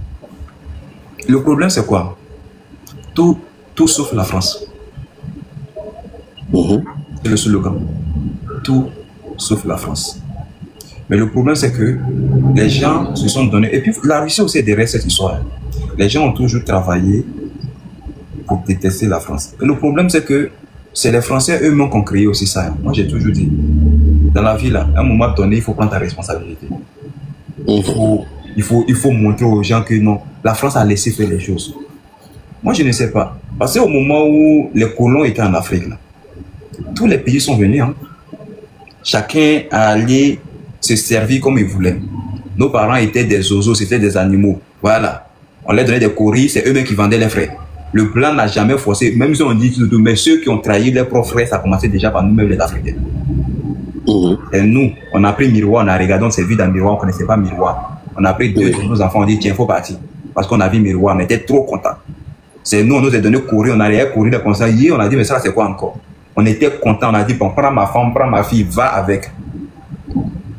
S2: Le problème, c'est quoi? Tout sauf la France. C'est le slogan. Tout sauf la France. Mais le problème, c'est que les gens se sont donnés. Et puis, la Russie aussi est derrière cette histoire. Les gens ont toujours travaillé pour détester la France. Et le problème, c'est que c'est les Français eux-mêmes qui ont créé aussi ça. Moi, j'ai toujours dit, dans la vie, là, à un moment donné, il faut prendre ta responsabilité. Il faut montrer aux gens que non, la France a laissé faire les choses. Moi, je ne sais pas. Parce qu'au moment où les colons étaient en Afrique, là, tous les pays sont venus. Hein. Chacun allait se servir comme il voulait. Nos parents étaient des oiseaux, c'était des animaux. Voilà. On leur donnait des courriers, c'est eux-mêmes qui vendaient les frères. Le blanc n'a jamais forcé, même si on dit tout, mais ceux qui ont trahi leurs propres frères, ça a commencé déjà par nous-mêmes les Africains. Et nous, on a pris miroir, on a regardé, on s'est vu dans le miroir, on ne connaissait pas miroir. On a pris 2 de nos enfants, on dit tiens, il faut partir. Parce qu'on a vu miroir, on était trop contents. C'est nous, on nous a donné courir, on allait courir comme ça. Hier, on a dit, mais ça, c'est quoi encore? On était contents, on a dit, bon, prends ma femme, prends ma fille, va avec.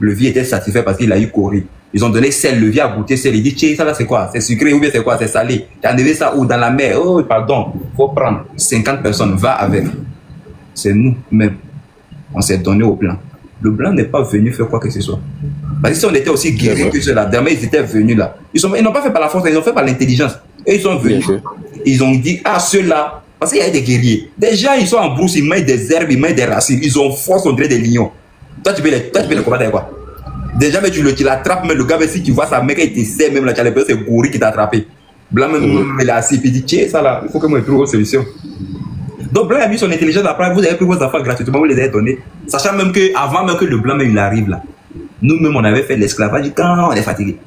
S2: Le vieux était satisfait parce qu'il a eu courir. Ils ont donné sel, le vieux a goûté sel. Il dit, tiens, ça là, c'est quoi? C'est sucré ou bien c'est quoi? C'est salé. Tu as enlevé ça où? Dans la mer. Oh, pardon. Il faut prendre 50 personnes, va avec. C'est nous-mêmes. On s'est donné au blanc. Le blanc n'est pas venu faire quoi que ce soit. Parce que si on était aussi guéris que ceux-là, demain, ils étaient venus là. Ils n'ont pas fait par la force, ils ont fait par l'intelligence. Et ils sont venus. Ils ont dit, ah, ceux-là, parce qu'il y a des guerriers. Déjà, ils sont en brousse, ils mettent des herbes, ils mettent des racines. Ils ont force, on dirait des lions. Toi, tu peux les combattre avec quoi? Déjà, mais tu l'attrapes, mais le gars, si tu vois sa mec, il te sait même là, tu as l'impression que c'est Gouri qui t'a attrapé. Blanc, même, il est assis, puis il dit, tiens, ça là, il faut que moi je trouve une solution. Donc, Blanc a mis son intelligence après, vous avez pris vos enfants gratuitement, vous les avez donnés. Sachant même que, avant même que le Blanc, même, il arrive là, nous-mêmes, on avait fait l'esclavage quand on est fatigué.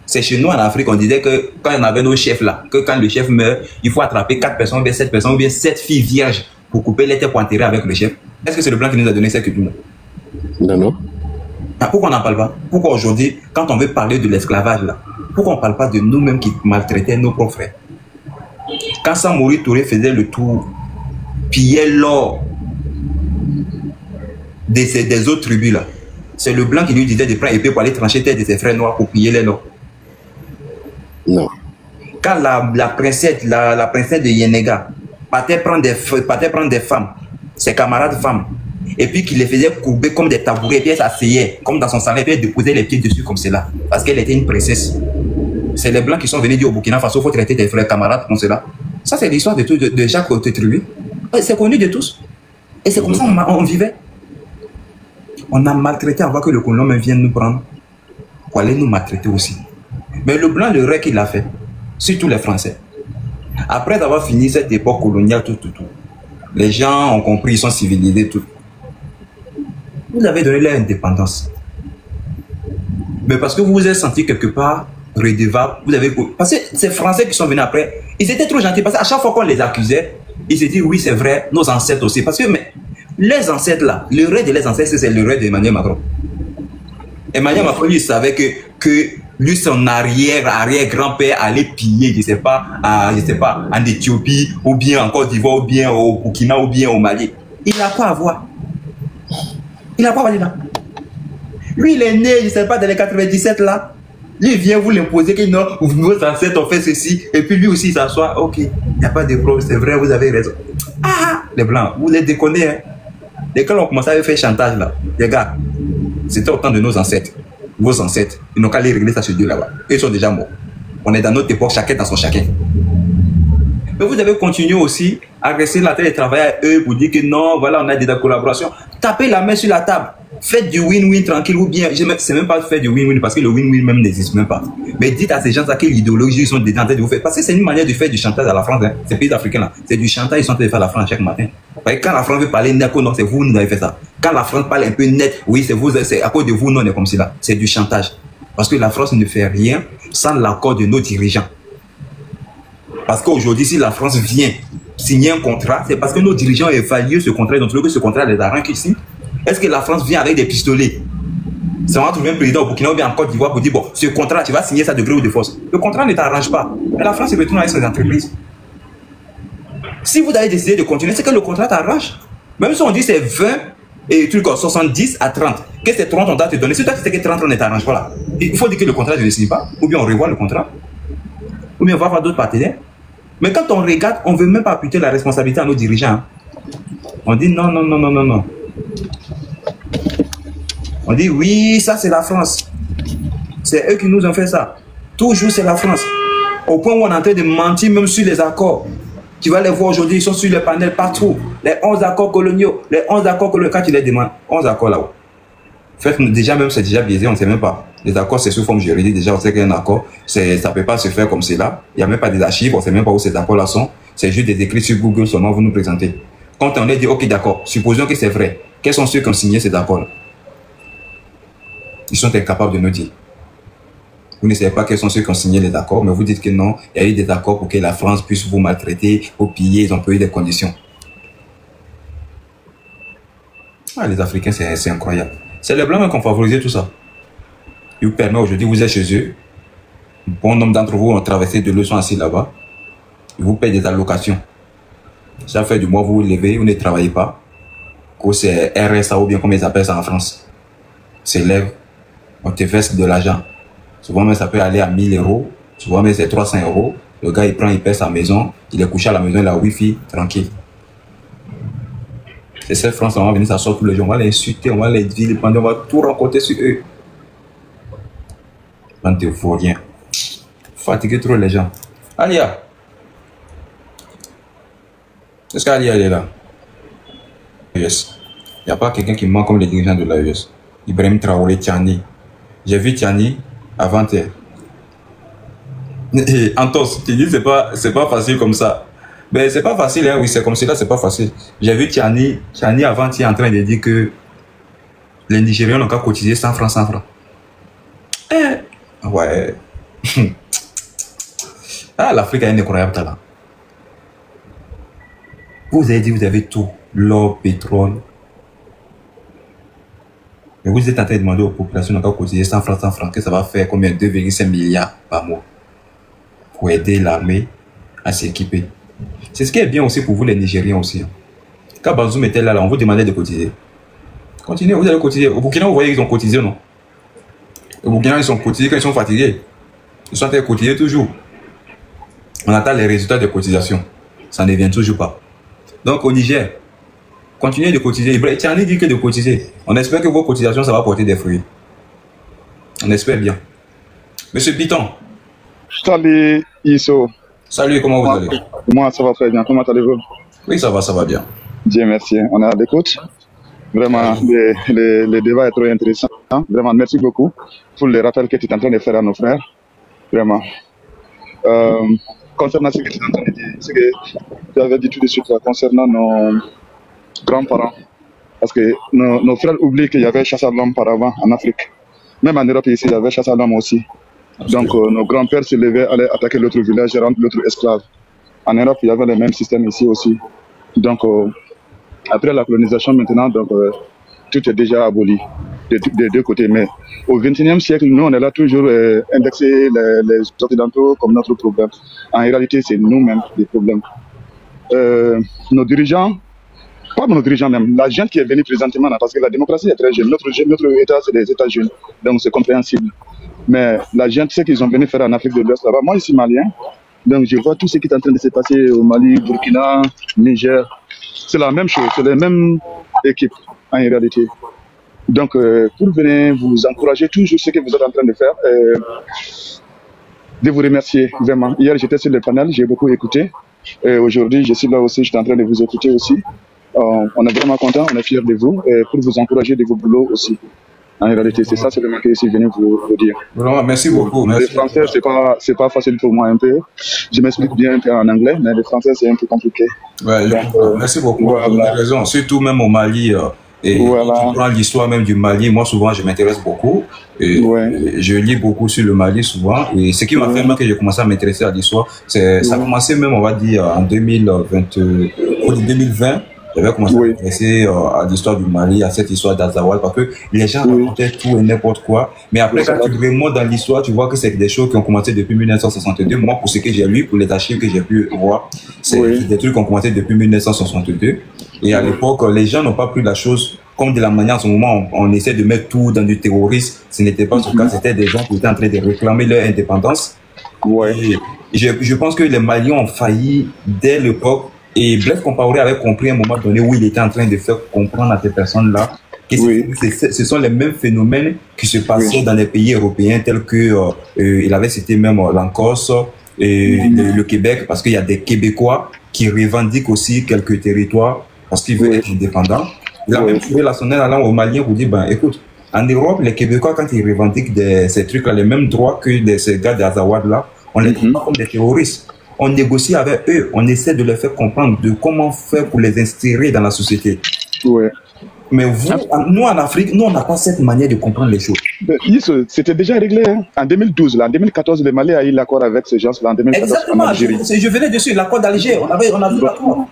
S2: C'est chez nous en Afrique, on disait que quand on avait nos chefs là, que quand le chef meurt, il faut attraper 4 personnes, ou bien 7 personnes, ou bien 7 filles vierges pour couper les têtes pour enterrer avec le chef. Est-ce que c'est le Blanc qui nous a donné cette culture?
S4: Non.
S2: Pourquoi on n'en parle pas? Pourquoi aujourd'hui, quand on veut parler de l'esclavage là, pourquoi on ne parle pas de nous-mêmes qui maltraitaient nos propres frères? Quand Samori Touré faisait le tour, pillait l'or des autres tribus là, c'est le Blanc qui lui disait de prendre épée pour aller trancher tête de ses frères noirs pour piller les leurs.
S4: Non.
S2: Quand la princesse de Yenega partait prendre des femmes, ses camarades femmes, et puis qu'il les faisait courber comme des tabourets, et puis elle s'asseyait comme dans son salon, et puis elle déposait les pieds dessus comme cela, parce qu'elle était une princesse. C'est les Blancs qui sont venus dire au Burkina Faso, il faut traiter tes frères camarades comme cela. Ça, c'est l'histoire de chaque tribu. C'est connu de tous. Et c'est comme ça qu'on vivait. On a maltraité avant que le colon vienne nous prendre pour aller nous maltraiter aussi. Mais le blanc, le rêve qu'il a fait, surtout les Français, après avoir fini cette époque coloniale, tout, les gens ont compris, ils sont civilisés, tout. Vous avez donné leur indépendance. Mais parce que vous vous êtes senti quelque part redevable, vous avez... Parce que ces Français qui sont venus après, ils étaient trop gentils. Parce qu'à chaque fois qu'on les accusait, ils se disent, oui, c'est vrai, nos ancêtres aussi. Parce que mais, les ancêtres là, le rêve de les ancêtres, c'est le rêve d'Emmanuel Macron. Emmanuel Macron, lui, savait que lui, son arrière-grand-père allait piller, je sais pas, en Éthiopie, ou bien en Côte d'Ivoire, ou bien au Burkina, ou bien au Mali. Il n'a pas à voir. Il n'a pas à voir là. Lui, il est né, je ne sais pas, dans les 97 là. Lui, il vient vous l'imposer que non, vos ancêtres ont fait ceci, et puis lui aussi, il s'assoit. Ok, il n'y a pas de problème, c'est vrai, vous avez raison. Ah, les Blancs, vous les déconnez, hein. Dès qu'on a commencé à faire chantage là, les gars, c'était au temps de nos ancêtres. Vos ancêtres, ils n'ont qu'à aller régler ça sur Dieu là-bas. Ils sont déjà morts. On est dans notre époque, chacun dans son chacun. Mais vous avez continué aussi à rester la terre et travailler à eux pour dire que non, voilà, on a des collaborations. Tapez la main sur la table. Faites du win-win tranquille ou bien, c'est même pas faire du win-win parce que le win-win même n'existe même pas. Mais dites à ces gens à quelle idéologie ils sont déjà en train de vous faire. Parce que c'est une manière de faire du chantage à la France, hein. Ces pays africains là. C'est du chantage, ils sont en train de faire à la France chaque matin. Parce que quand la France veut parler net, non, c'est vous, nous avez fait ça. Quand la France parle un peu net, oui, c'est vous, c'est à cause de vous, non, on est comme cela. C'est du chantage. Parce que la France ne fait rien sans l'accord de nos dirigeants. Parce qu'aujourd'hui, si la France vient signer un contrat, c'est parce que nos dirigeants ont évalué ce contrat. Donc, que ce contrat les arrange ici. Est-ce que la France vient avec des pistolets? Ça va trouver un président au Burkina ou bien en Côte d'Ivoire pour dire, bon, ce contrat, tu vas signer ça de gré ou de force. Le contrat ne t'arrange pas. Mais la France se retourne avec ses entreprises. Si vous avez décidé de continuer, c'est que le contrat t'arrange. Même si on dit c'est 20 et trucs comme 70 à 30, que c'est 30 on doit te donner. Si toi tu sais que 30 on ne t'arrange pas là, il faut dire que le contrat ne le signe pas, ou bien on revoit le contrat, ou bien on va avoir d'autres partenaires. Mais quand on regarde, on ne veut même pas appuyer la responsabilité à nos dirigeants. On dit non, non, non, non, non, non. On dit oui, ça c'est la France. C'est eux qui nous ont fait ça. Toujours c'est la France. Au point où on est en train de mentir même sur les accords. Tu vas les voir aujourd'hui, ils sont sur les panels partout. Les 11 accords coloniaux. Les 11 accords coloniaux, quand tu les demandes, 11 accords là-haut. En fait, déjà même c'est déjà biaisé, on ne sait même pas. Les accords c'est sous forme juridique, déjà on sait qu'un accord, ça ne peut pas se faire comme cela. Il n'y a même pas des archives, on ne sait même pas où ces accords-là sont. C'est juste des écrits sur Google seulement, vous nous présentez. Quand on est dit, ok d'accord, supposons que c'est vrai. Quels sont ceux qui ont signé ces accords-là? Ils sont incapables de nous dire. Vous ne savez pas quels sont ceux qui ont signé les accords, mais vous dites que non, il y a eu des accords pour que la France puisse vous maltraiter, vous piller, ils ont payé des conditions. Ah, les Africains, c'est incroyable. C'est les Blancs qui ont favorisé tout ça. Ils vous permettent aujourd'hui, vous êtes chez eux. Un bon nombre d'entre vous ont traversé de leçons assis là-bas. Ils vous payent des allocations. Chaque fin du mois, vous vous levez, vous ne travaillez pas. C'est RSA ou bien comme ils appellent ça en France. C'est lève, on te verse de l'argent. Souvent même ça peut aller à 1000 €. Souvent même c'est 300 €. Le gars il prend, il paie sa maison. Il est couché à la maison, il a Wi-Fi, tranquille. C'est cette France, on va venir s'asseoir tous les jours. On va les insulter, on va les dire, on va tout raconter sur eux. On ne vaut rien. Fatiguer trop les gens. Alia. Est-ce qu'Alia est là? Yes. Il n'y a pas quelqu'un qui ment comme les dirigeants de l'AES. Ibrahim Traoré, Tiani. J'ai vu Tiani avant-hier. Antos, tu dis c'est pas facile comme ça. Ben c'est pas facile, hein, oui, c'est comme cela, c'est pas facile. J'ai vu Tiani avant-hier en train de dire que les Nigériens n'ont qu'à cotiser 100 francs, 100 francs. Ouais. Ah, l'Afrique a un incroyable talent. Vous avez dit, vous avez tout. L'or, pétrole. Mais vous êtes en train de demander aux populations d'encore cotiser 100 francs, 100 francs, que ça va faire combien? 2,5 milliards par mois pour aider l'armée à s'équiper. C'est ce qui est bien aussi pour vous les Nigériens aussi. Quand Bazoum était là, on vous demandait de cotiser. Continuez, vous allez cotiser. Au Burkina, vous voyez qu'ils ont cotisé, non? Au Burkina, ils sont cotisés quand ils sont fatigués. Ils sont en train de cotiser toujours. On attend les résultats des cotisations. Ça ne vient toujours pas. Donc au Niger, continuez de cotiser. Tiani dit que de cotiser. On espère que vos cotisations, ça va porter des fruits. On espère bien. Monsieur Piton.
S5: Salut, Iso.
S2: Salut, comment vous allez?
S5: Moi, ça va très bien. Comment allez-vous?
S2: Oui, ça va bien.
S5: Dieu merci. On est à l'écoute. Vraiment, le débat est trop intéressant. Vraiment, merci beaucoup pour les rappels que tu es en train de faire à nos frères. Vraiment. Concernant ce que tu es en train de dire, ce que tu avais dit tout de suite là, concernant nos grands-parents, parce que nos frères oublient qu'il y avait chasse à l'homme par avant en Afrique. Même en Europe ici, il y avait chasse à l'homme aussi. Donc nos grands-pères se levaient, allaient attaquer l'autre village et rendre l'autre esclave. En Europe, il y avait le même système ici aussi. Donc après la colonisation maintenant, donc tout est déjà aboli des deux côtés. Mais au XXIe siècle, nous, on est là toujours indexer les Occidentaux comme notre problème. En réalité, c'est nous-mêmes les problèmes. Nos dirigeants, pas nos dirigeants même, la gente qui est venue présentement là, parce que la démocratie est très jeune. Notre État, c'est des États jeunes, donc c'est compréhensible. Mais la gente, ce qu'ils ont venu faire en Afrique de l'Ouest là-bas, moi, je suis malien, donc je vois tout ce qui est en train de se passer au Mali, Burkina, Niger. C'est la même chose, c'est la même équipe en réalité. Donc, pour venir vous encourager toujours ce que vous êtes en train de faire, de vous remercier vraiment. Hier, j'étais sur le panel, j'ai beaucoup écouté. Aujourd'hui, je suis là aussi, je suis en train de vous écouter aussi. On est vraiment content, on est fiers de vous et pour vous encourager de vos boulots aussi. En réalité, c'est ça seulement que je suis venu vous dire.
S2: Vraiment, merci beaucoup.
S5: Le français, c'est pas facile pour moi un peu. Je m'explique bien un peu en anglais, mais le français, c'est un peu compliqué.
S2: Ouais, donc, merci beaucoup.
S5: Voilà.
S2: Vous avez raison. Surtout même au Mali. Et
S5: voilà.
S2: tu prends l'histoire même du Mali. Moi, souvent, je m'intéresse beaucoup. Et je lis beaucoup sur le Mali souvent. Et ce qui m'a fait même que j'ai commencé à m'intéresser à l'histoire, c'est ça a commencé même, on va dire, en 2020. J'avais commencé à m'intéresser à l'histoire du Mali, à cette histoire d'Azawad, parce que les gens racontaient tout et n'importe quoi. Mais après, quand tu remontes dans l'histoire, tu vois que c'est des choses qui ont commencé depuis 1962. Moi, pour ce que j'ai lu, pour les archives que j'ai pu voir, c'est des trucs qui ont commencé depuis 1962. Et à l'époque, les gens n'ont pas pris la chose comme de la manière en ce moment, on essaie de mettre tout dans du terrorisme. Ce n'était pas ce cas, c'était des gens qui étaient en train de réclamer leur indépendance. Et je pense que les Maliens ont failli dès l'époque. Et Blaise Compaoré avait compris à un moment donné où il était en train de faire comprendre à ces personnes-là que ce sont les mêmes phénomènes qui se passaient dans les pays européens tels que, il avait cité même l'Encorse et le Québec, parce qu'il y a des Québécois qui revendiquent aussi quelques territoires parce qu'ils veulent être indépendants. Il a même trouvé la sonnette allant aux Maliens pour dire, ben écoute, en Europe, les Québécois, quand ils revendiquent ces trucs-là, les mêmes droits que ces gars d'Azawad-là, on les trouve pas comme des terroristes. On négocie avec eux, on essaie de leur faire comprendre de comment faire pour les insérer dans la société. Mais vous, nous en Afrique, nous on n'a pas cette manière de comprendre les choses.
S5: C'était déjà réglé hein. En 2012, là, en 2014, le Mali a eu l'accord avec ces gens-là. En 2014,
S2: exactement, je venais dessus, l'accord d'Alger, on a vu l'accord.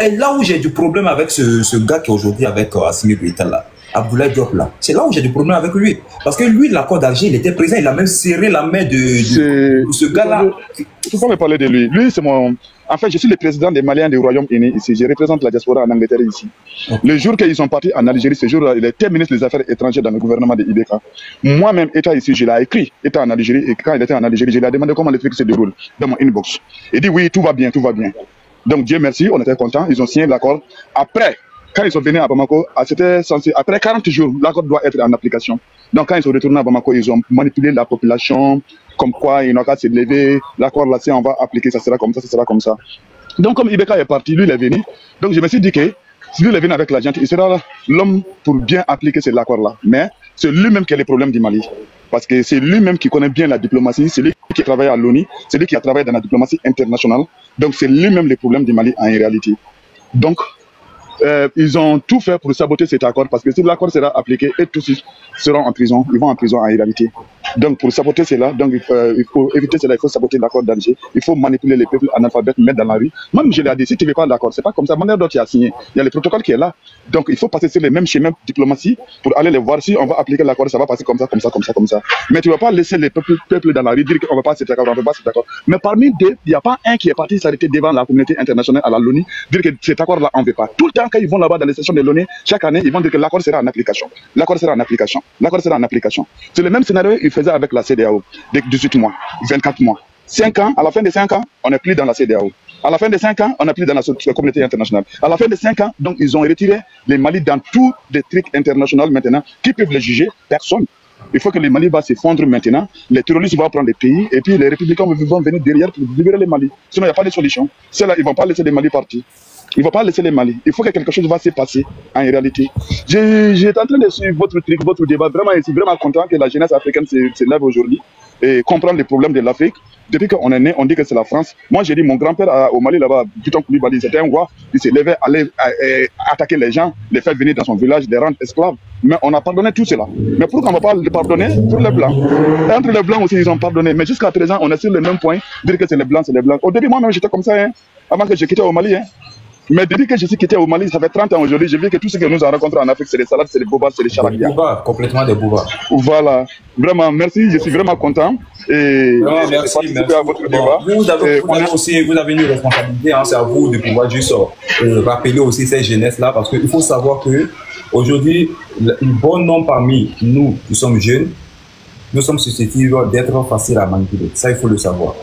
S2: Et là où j'ai du problème avec ce gars qui est aujourd'hui avec Assimi Goïta là, Abdoulaye Diop là, c'est là où j'ai du problème avec lui. Parce que lui, l'accord d'Alger, il était présent, il a même serré la main de ce gars-là.
S5: Il ne faut pas me parler de lui. Lui, c'est mon... En fait, je suis le président des Maliens du Royaume-Uni ici. Je représente la diaspora en Angleterre ici. Le jour qu'ils sont partis en Algérie, ce jour-là, il était ministre des Affaires étrangères dans le gouvernement de Ibeka. Moi-même, étant ici, je l'ai écrit, étant en Algérie, et quand il était en Algérie, je lui ai demandé comment les trucs se déroulent dans mon inbox. Il dit oui, tout va bien, tout va bien. Donc Dieu merci, on était contents, ils ont signé l'accord. Après, quand ils sont venus à Bamako, c'était censé, après 40 jours, l'accord doit être en application. Donc quand ils sont retournés à Bamako, ils ont manipulé la population, comme quoi ils n'ont qu'à se lever, l'accord là, si on va appliquer, ça sera comme ça, ça sera comme ça. Donc comme Ibeka est parti, lui il est venu, donc je me suis dit que si lui il est venu avec la gente, il sera l'homme pour bien appliquer cet accord là. Mais c'est lui-même qui a les problèmes du Mali. Parce que c'est lui-même qui connaît bien la diplomatie, c'est lui qui a travaillé à l'ONU, c'est lui qui a travaillé dans la diplomatie internationale. Donc c'est lui-même les problèmes du Mali en réalité. Donc ils ont tout fait pour saboter cet accord parce que si l'accord sera appliqué et tous seront en prison, ils vont en prison en réalité. Donc pour saboter cela, donc il faut éviter cela, il faut saboter l'accord d'Alger, il faut manipuler les peuples analphabètes, mettre dans la rue. Même je l'ai dit, si tu ne veux pas d'accord, c'est pas comme ça, manière dont tu as signé, il y a le protocole qui est là. Donc il faut passer sur les mêmes chemins de diplomatie pour aller les voir si on va appliquer l'accord, ça va passer comme ça, comme ça, comme ça, comme ça. Mais tu ne vas pas laisser les peuples dans la rue dire qu'on ne va pas cet accord, on ne va pas cet accord. Mais parmi deux, il n'y a pas un qui est parti s'arrêter devant la communauté internationale à la l'ONU, dire que cet accord-là on ne veut pas. Tout le temps quand ils vont là-bas dans les sessions de l'ONU, chaque année ils vont dire que l'accord sera en application. L'accord sera en application. L'accord sera en application. C'est le même scénario qu'ils faisaient avec la CEDEAO. 18 mois, 24 mois, 5 ans, à la fin de 5 ans, on n'est plus dans la CEDEAO. À la fin de 5 ans, on n'est plus dans la communauté internationale. À la fin de 5 ans, donc ils ont retiré les Mali dans tous les trucs internationaux maintenant. Qui peuvent les juger? Personne. Il faut que les Mali va s'effondrer maintenant, les terroristes vont prendre les pays et puis les républicains vont venir derrière pour libérer les Mali. Sinon, il n'y a pas de solution. Ceux-là, ils ne vont pas laisser les Mali partir. Il ne va pas laisser les Mali. Il faut que quelque chose va se passer en réalité. J'étais en train de suivre votre truc, votre débat. Vraiment, je suis vraiment content que la jeunesse africaine se lève aujourd'hui et comprendre les problèmes de l'Afrique. Depuis qu'on est né, on dit que c'est la France. Moi, j'ai dit, mon grand-père au Mali, là-bas, Biton Koulibaly, c'était un roi. Il s'est levé, allait attaquer les gens, les faire venir dans son village, les rendre esclaves. Mais on a pardonné tout cela. Mais pourquoi on ne va pas le pardonner pour les Blancs? Entre les Blancs aussi, ils ont pardonné. Mais jusqu'à présent, on est sur le même point, dire que c'est les Blancs, c'est les Blancs. Au début, moi-même, j'étais comme ça, hein, avant que je quitte au Mali. Hein. Mais depuis que je suis quitté au Mali, ça fait 30 ans aujourd'hui, j'ai vu que tout ce que nous avons rencontré en Afrique, c'est les salades, c'est les bobas, c'est les charabia.
S2: Des bobas, complètement des bobas.
S5: Voilà. Vraiment, merci, je suis vraiment content. Et
S2: merci.
S5: À votre débat.
S2: Vous avez une responsabilité, hein, c'est à vous de pouvoir juste rappeler aussi ces jeunesses-là, parce qu'il faut savoir que aujourd'hui, un bon nombre parmi nous qui sommes jeunes, nous sommes susceptibles d'être faciles à manipuler. Ça, il faut le savoir.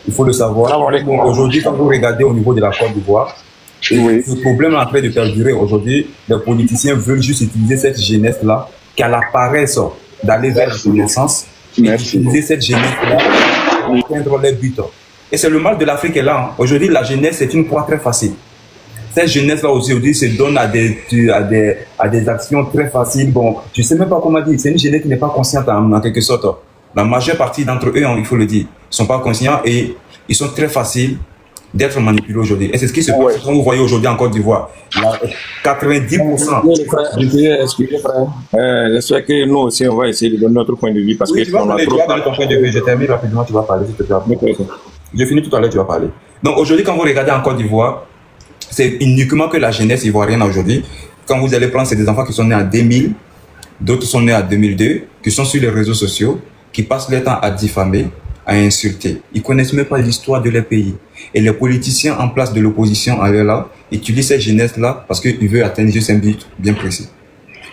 S2: Il faut le savoir. Aujourd'hui, quand vous regardez au niveau de la Côte d'Ivoire, ce problème est en train de perdurer. Aujourd'hui, les politiciens veulent juste utiliser cette jeunesse-là, qui a la paresse d'aller vers la connaissance, et utiliser cette jeunesse-là pour atteindre les buts. Et c'est le mal de l'Afrique est là. Hein. Aujourd'hui, la jeunesse, c'est une proie très facile. Cette jeunesse-là aujourd'hui se donne à des actions très faciles. Bon, je ne sais même pas comment dire. C'est une jeunesse qui n'est pas consciente en quelque sorte. La majeure partie d'entre eux, il faut le dire, ne sont pas conscients et ils sont très faciles d'être manipulés aujourd'hui. Et c'est ce qui se passe quand vous voyez aujourd'hui en Côte d'Ivoire. 90%.
S6: Excusez, frère. J'espère que nous aussi, on va essayer de donner notre point de vue parce que
S2: tu vas donner ton point de vue. Je termine rapidement, tu vas parler. Je finis tout à l'heure, tu vas parler. Donc aujourd'hui, quand vous regardez en Côte d'Ivoire, c'est uniquement que la jeunesse ivoirienne aujourd'hui. Quand vous allez prendre, c'est des enfants qui sont nés en 2000, d'autres sont nés en 2002, qui sont sur les réseaux sociaux, qui passent leur temps à diffamer, à insulter. Ils ne connaissent même pas l'histoire de leur pays. Et les politiciens en place de l'opposition, là, utilisent cette jeunesse-là parce qu'ils veulent atteindre juste un but bien précis.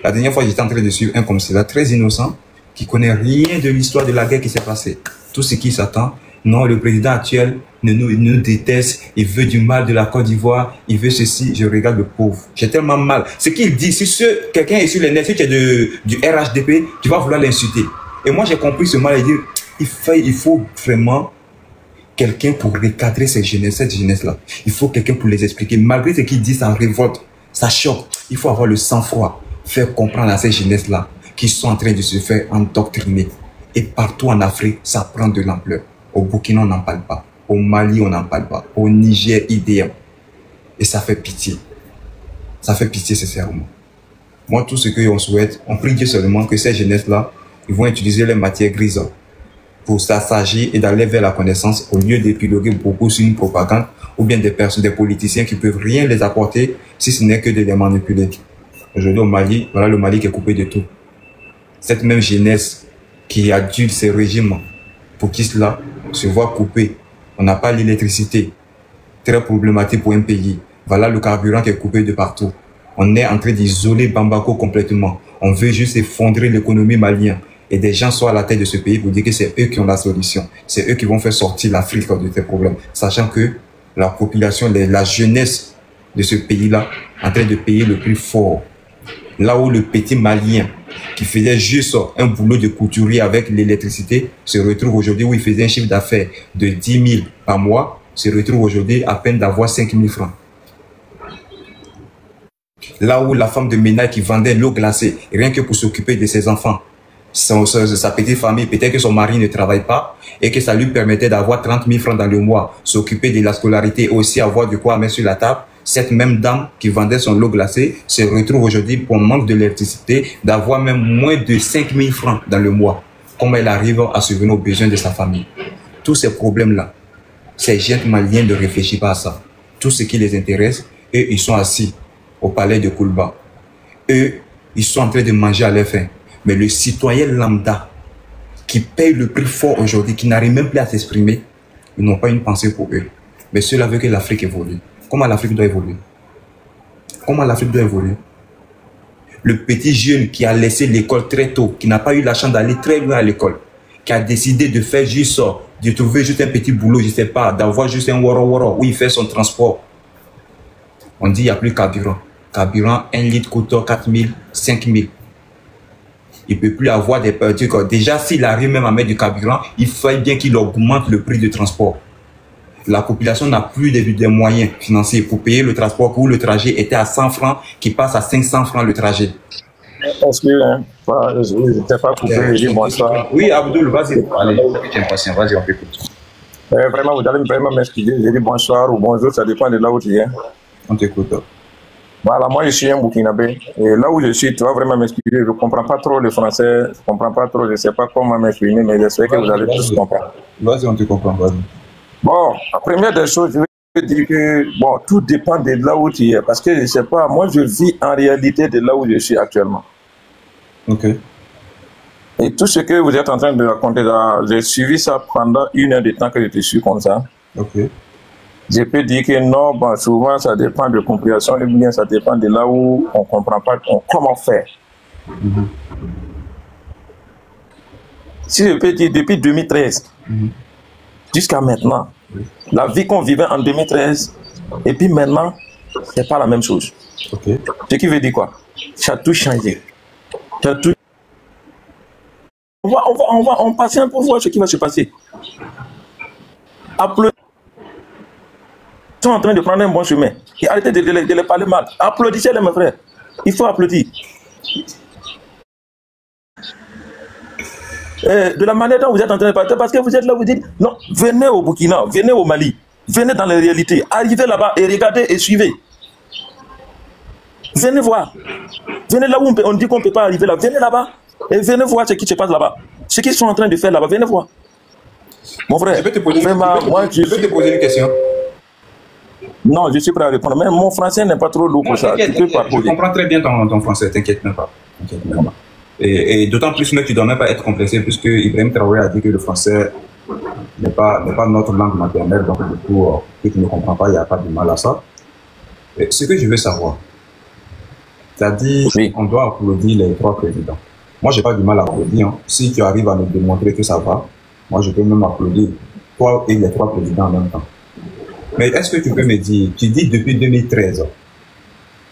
S2: La dernière fois, j'étais en train de suivre un commissaire très innocent qui ne connaît rien de l'histoire de la guerre qui s'est passée. Tout ce qui s'attend, non, le président actuel nous déteste, il veut du mal de la Côte d'Ivoire, il veut ceci, je regarde le pauvre. J'ai tellement mal. Ce qu'il dit, si quelqu'un est sur les nets, si tu es du RHDP, tu vas vouloir l'insulter. Et moi, j'ai compris ce mal et dire, il faut vraiment quelqu'un pour recadrer cette jeunesse-là. Il faut quelqu'un pour les expliquer. Malgré ce qu'il dit, ça révolte, ça choque. Il faut avoir le sang-froid, faire comprendre à ces jeunesses-là qui sont en train de se faire endoctriner. Et partout en Afrique, ça prend de l'ampleur. Au Burkina, on n'en parle pas. Au Mali, on n'en parle pas. Au Niger, idem. Et ça fait pitié. Ça fait pitié, sincèrement. Moi, tout ce qu'on souhaite, on prie Dieu seulement que ces jeunesses-là, ils vont utiliser les matières grises pour s'assagir et d'aller vers la connaissance au lieu d'épiloguer beaucoup sur une propagande ou bien des politiciens qui peuvent rien les apporter si ce n'est que de les manipuler. Aujourd'hui au Mali, voilà le Mali qui est coupé de tout. Cette même jeunesse qui adulte ces régimes pour qui cela se voit coupé. On n'a pas l'électricité. Très problématique pour un pays. Voilà le carburant qui est coupé de partout. On est en train d'isoler Bamako complètement. On veut juste effondrer l'économie malienne. Et des gens sont à la tête de ce pays pour dire que c'est eux qui ont la solution. C'est eux qui vont faire sortir l'Afrique de ces problèmes. Sachant que la population, la jeunesse de ce pays-là, en train de payer le prix fort. Là où le petit Malien, qui faisait juste un boulot de couturier avec l'électricité, se retrouve aujourd'hui où il faisait un chiffre d'affaires de 10 000 par mois, se retrouve aujourd'hui à peine d'avoir 5 000 francs. Là où la femme de ménage qui vendait l'eau glacée, rien que pour s'occuper de ses enfants, sa petite famille, peut-être que son mari ne travaille pas et que ça lui permettait d'avoir 30 000 francs dans le mois, s'occuper de la scolarité et aussi avoir de quoi mettre sur la table. Cette même dame qui vendait son eau glacée se retrouve aujourd'hui pour manque de l'électricité d'avoir même moins de 5 000 francs dans le mois. Comment elle arrive à subvenir aux besoins de sa famille? Tous ces problèmes-là, ces jeunes Maliens ne réfléchissent pas à ça. Tout ce qui les intéresse, eux, ils sont assis au palais de Koulba. Eux, ils sont en train de manger à leur faim. Mais le citoyen lambda qui paye le prix fort aujourd'hui, qui n'arrive même plus à s'exprimer, ils n'ont pas une pensée pour eux. Mais cela veut que l'Afrique évolue. Comment l'Afrique doit évoluer? Comment l'Afrique doit évoluer? Le petit jeune qui a laissé l'école très tôt, qui n'a pas eu la chance d'aller très loin à l'école, qui a décidé de faire juste ça, de trouver juste un petit boulot, je ne sais pas, d'avoir juste un woro où il fait son transport. On dit qu'il n'y a plus de carburant. Carburant, 1 litre coûte 4 000, 5 000. Il ne peut plus avoir des petits. Déjà, s'il arrive même à mettre du carburant, il faut bien qu'il augmente le prix du transport. la population n'a plus des moyens financiers pour payer le transport, où le trajet était à 100 francs, qui passe à 500 francs le trajet.
S6: Parce que, je n'étais pas coupé, je dis bonsoir.
S2: Oui, Abdoul, vas-y. Allez, tu es impatient, vas-y, on t'écoute.
S6: Vraiment, vous allez vraiment m'excuser, je dis bonsoir ou bonjour, ça dépend de là où tu es.
S2: On t'écoute.
S6: Voilà, moi je suis un Burkinabé, et là où je suis, tu vas vraiment m'excuser, je ne comprends pas trop le français, je ne comprends pas trop, je ne sais pas comment m'exprimer, mais j'espère que vous allez tous comprendre.
S2: Vas-y, on te comprend, vas-y.
S6: Bon, la première des choses, je veux dire que bon, tout dépend de là où tu es. Parce que je ne sais pas, moi je vis en réalité de là où je suis actuellement.
S2: Ok.
S6: Et tout ce que vous êtes en train de raconter là, j'ai suivi ça pendant 1 heure de temps que je te suis comme ça.
S2: Ok.
S6: Je peux dire que non, bon, souvent ça dépend de compréhension et bien ça dépend de là où on ne comprend pas comment faire. Si je peux dire depuis 2013 jusqu'à maintenant, la vie qu'on vivait en 2013 et puis maintenant, c'est pas la même chose.
S2: Ok.
S6: Ce qui veut dire quoi? Ça a tout changé. Ça a tout... On passe un peu voir ce qui va se passer. Applaudissez. Ils sont en train de prendre un bon chemin. Et arrêtez de les parler mal. Applaudissez-les, mes frères. Il faut applaudir. De la manière dont vous êtes en train de parler, parce que vous êtes là, vous dites, non, venez au Burkina, venez au Mali, venez dans les réalités, arrivez là-bas et regardez et suivez. Venez voir. Venez là où on dit qu'on ne peut pas arriver là. Venez là-bas et venez voir ce qui se passe là-bas. Ce qu'ils sont en train de faire là-bas, venez voir. Mon frère,
S2: je peux te poser une question.
S6: Non, je suis prêt à répondre, mais mon français n'est pas trop lourd pour ça.
S2: Je comprends très bien ton français, t'inquiète même pas. Et d'autant plus que tu ne dois même pas être complexé, puisque Ibrahim Traoré a dit que le français n'est pas notre langue maternelle, donc du coup, si tu ne comprends pas, il n'y a pas de mal à ça. Et ce que je veux savoir, c'est-à-dire qu'on doit applaudir les 3 présidents. Moi, je n'ai pas du mal à applaudir. Hein. Si tu arrives à me démontrer que ça va, moi, je peux même applaudir toi et les 3 présidents en même temps. Mais est-ce que tu peux me dire, tu dis depuis 2013,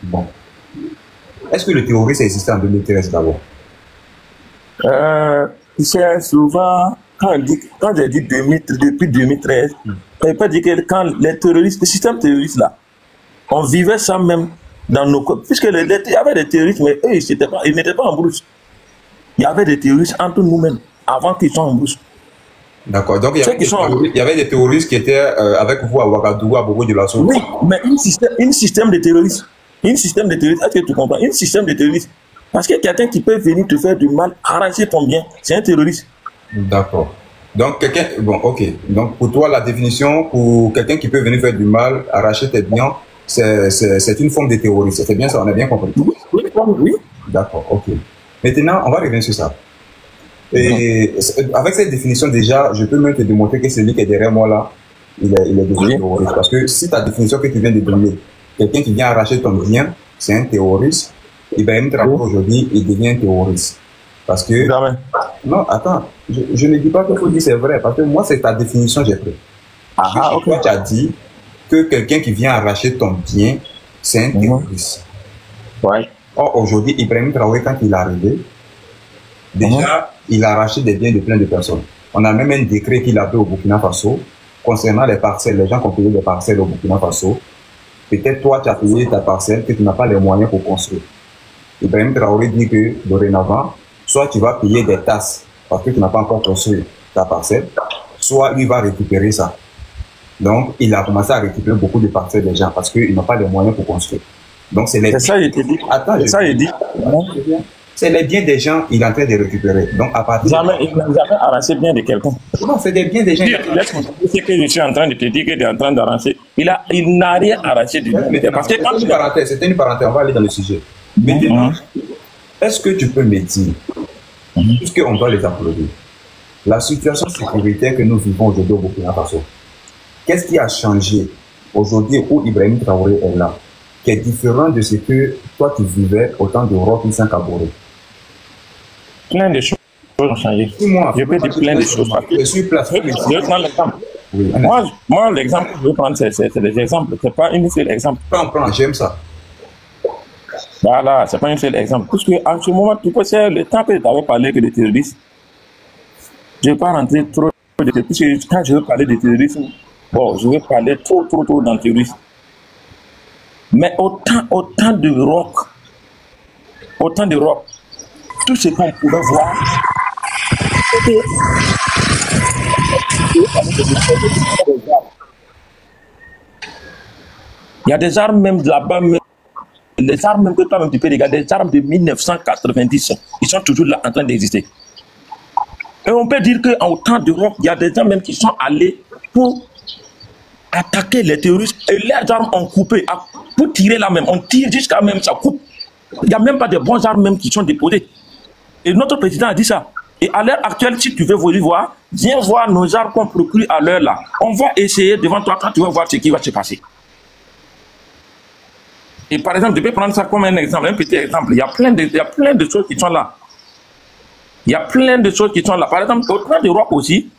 S2: bon, est-ce que le terrorisme existait en 2013 d'abord?
S6: C'est souvent, quand j'ai dit depuis 2013, ça ne veut pas dire que quand les terroristes, le système terroriste là, on vivait ça même dans nos corps, puisque il y avait des terroristes, mais eux, ils n'étaient pas en brousse. Il y avait des terroristes entre nous-mêmes, avant qu'ils soient en brousse.
S2: D'accord, donc il y avait des terroristes qui étaient avec vous à Ouagadougou, à Bobo de la Source.
S6: Oui, mais un système de terroristes. Un système de terroristes, est-ce que tu comprends? Un système de terroristes. Parce que quelqu'un qui peut venir te faire du mal, arracher ton bien, c'est un terroriste.
S2: D'accord. Donc, bon, ok. Donc, pour toi, la définition, pour quelqu'un qui peut venir faire du mal, arracher tes biens, c'est une forme de terrorisme. C'est bien ça, on a bien compris.
S6: Oui.
S2: D'accord, ok. Maintenant, on va revenir sur ça. Et avec cette définition, déjà, je peux même te démontrer que celui qui est derrière moi là, il est devenu terroriste. Parce que si ta définition que tu viens de donner, quelqu'un qui vient arracher ton bien, c'est un terroriste, et bien, aujourd'hui, il devient un terroriste. Parce que...
S6: Jamais.
S2: Non, attends, je ne dis pas qu'il faut dire c'est vrai, parce que moi, c'est ta définition, j'ai pris. Ok. Toi, tu as dit que quelqu'un qui vient arracher ton bien, c'est un terroriste.
S6: Ouais.
S2: Or, aujourd'hui, Ibrahim Traoré, quand il est arrivé, déjà, il a arraché des biens de plein de personnes. On a même un décret qu'il a fait au Burkina Faso concernant les parcelles, les gens qui ont payé des parcelles au Burkina Faso. Peut-être toi, tu as payé ta parcelle que tu n'as pas les moyens pour construire. Ibrahim Traoré dit que dorénavant, soit tu vas payer des tasses parce que tu n'as pas encore construit ta parcelle, soit il va récupérer ça. Donc, il a commencé à récupérer beaucoup de parcelles des gens parce qu'ils n'ont pas les moyens pour construire. Donc, c'est ça, il te dit. Attends, c'est ça, il dit. C'est les biens des gens qu'il est en train de récupérer. Donc, à partir
S6: il n'a jamais arraché bien de quelqu'un.
S2: Non, c'est des biens des gens.
S6: C'est que je suis en train de te dire que tu es en train d'arracher. Il n'a rien arraché du tout.
S2: C'était une parenthèse, on va aller dans le sujet. Maintenant, est-ce que tu peux me dire, puisqu'on doit les applaudir, la situation sécuritaire que nous vivons aujourd'hui au Burkina Faso, qu'est-ce qui a changé aujourd'hui où Ibrahim Traoré est là, qui est différent de ce que toi tu vivais au temps de Roch Christian Kaboré?
S6: Plein de choses ont changé. Je peux dire plein de choses.
S2: Je suis placé.
S6: Je vais prendre l'exemple. Oui. Moi, l'exemple que je veux prendre, c'est des exemples. Ce n'est pas un seul exemple.
S2: Prends, j'aime ça.
S6: Voilà, ce n'est pas un seul exemple. Parce qu'en ce moment, tu peux faire le temps que tu avais parlé que de terroristes. Je ne vais pas rentrer trop de puisque quand je veux parler de terrorisme, bon, je vais parler trop dans le terrorisme. Mais autant de rock, tout ce qu'on pouvait voir, c'était il y a des armes même là-bas, les armes même que toi-même tu peux regarder, des armes de 1990, ils sont toujours là en train d'exister. Et on peut dire qu'en temps d'Europe, il y a des gens même qui sont allés pour attaquer les terroristes et les armes ont coupé. Pour tirer là même, on tire jusqu'à même ça coupe. Il n'y a même pas de bonnes armes même qui sont déposées. Et notre président a dit ça. Et à l'heure actuelle, si tu veux voir, viens voir nos armes qu'on procure à l'heure là. On va essayer devant toi quand tu vas voir ce qui va se passer. Et par exemple, je peux prendre ça comme un exemple, un petit exemple. Il y a plein de choses qui sont là. Il y a plein de choses qui sont là. Par exemple, au plan d'Europe aussi,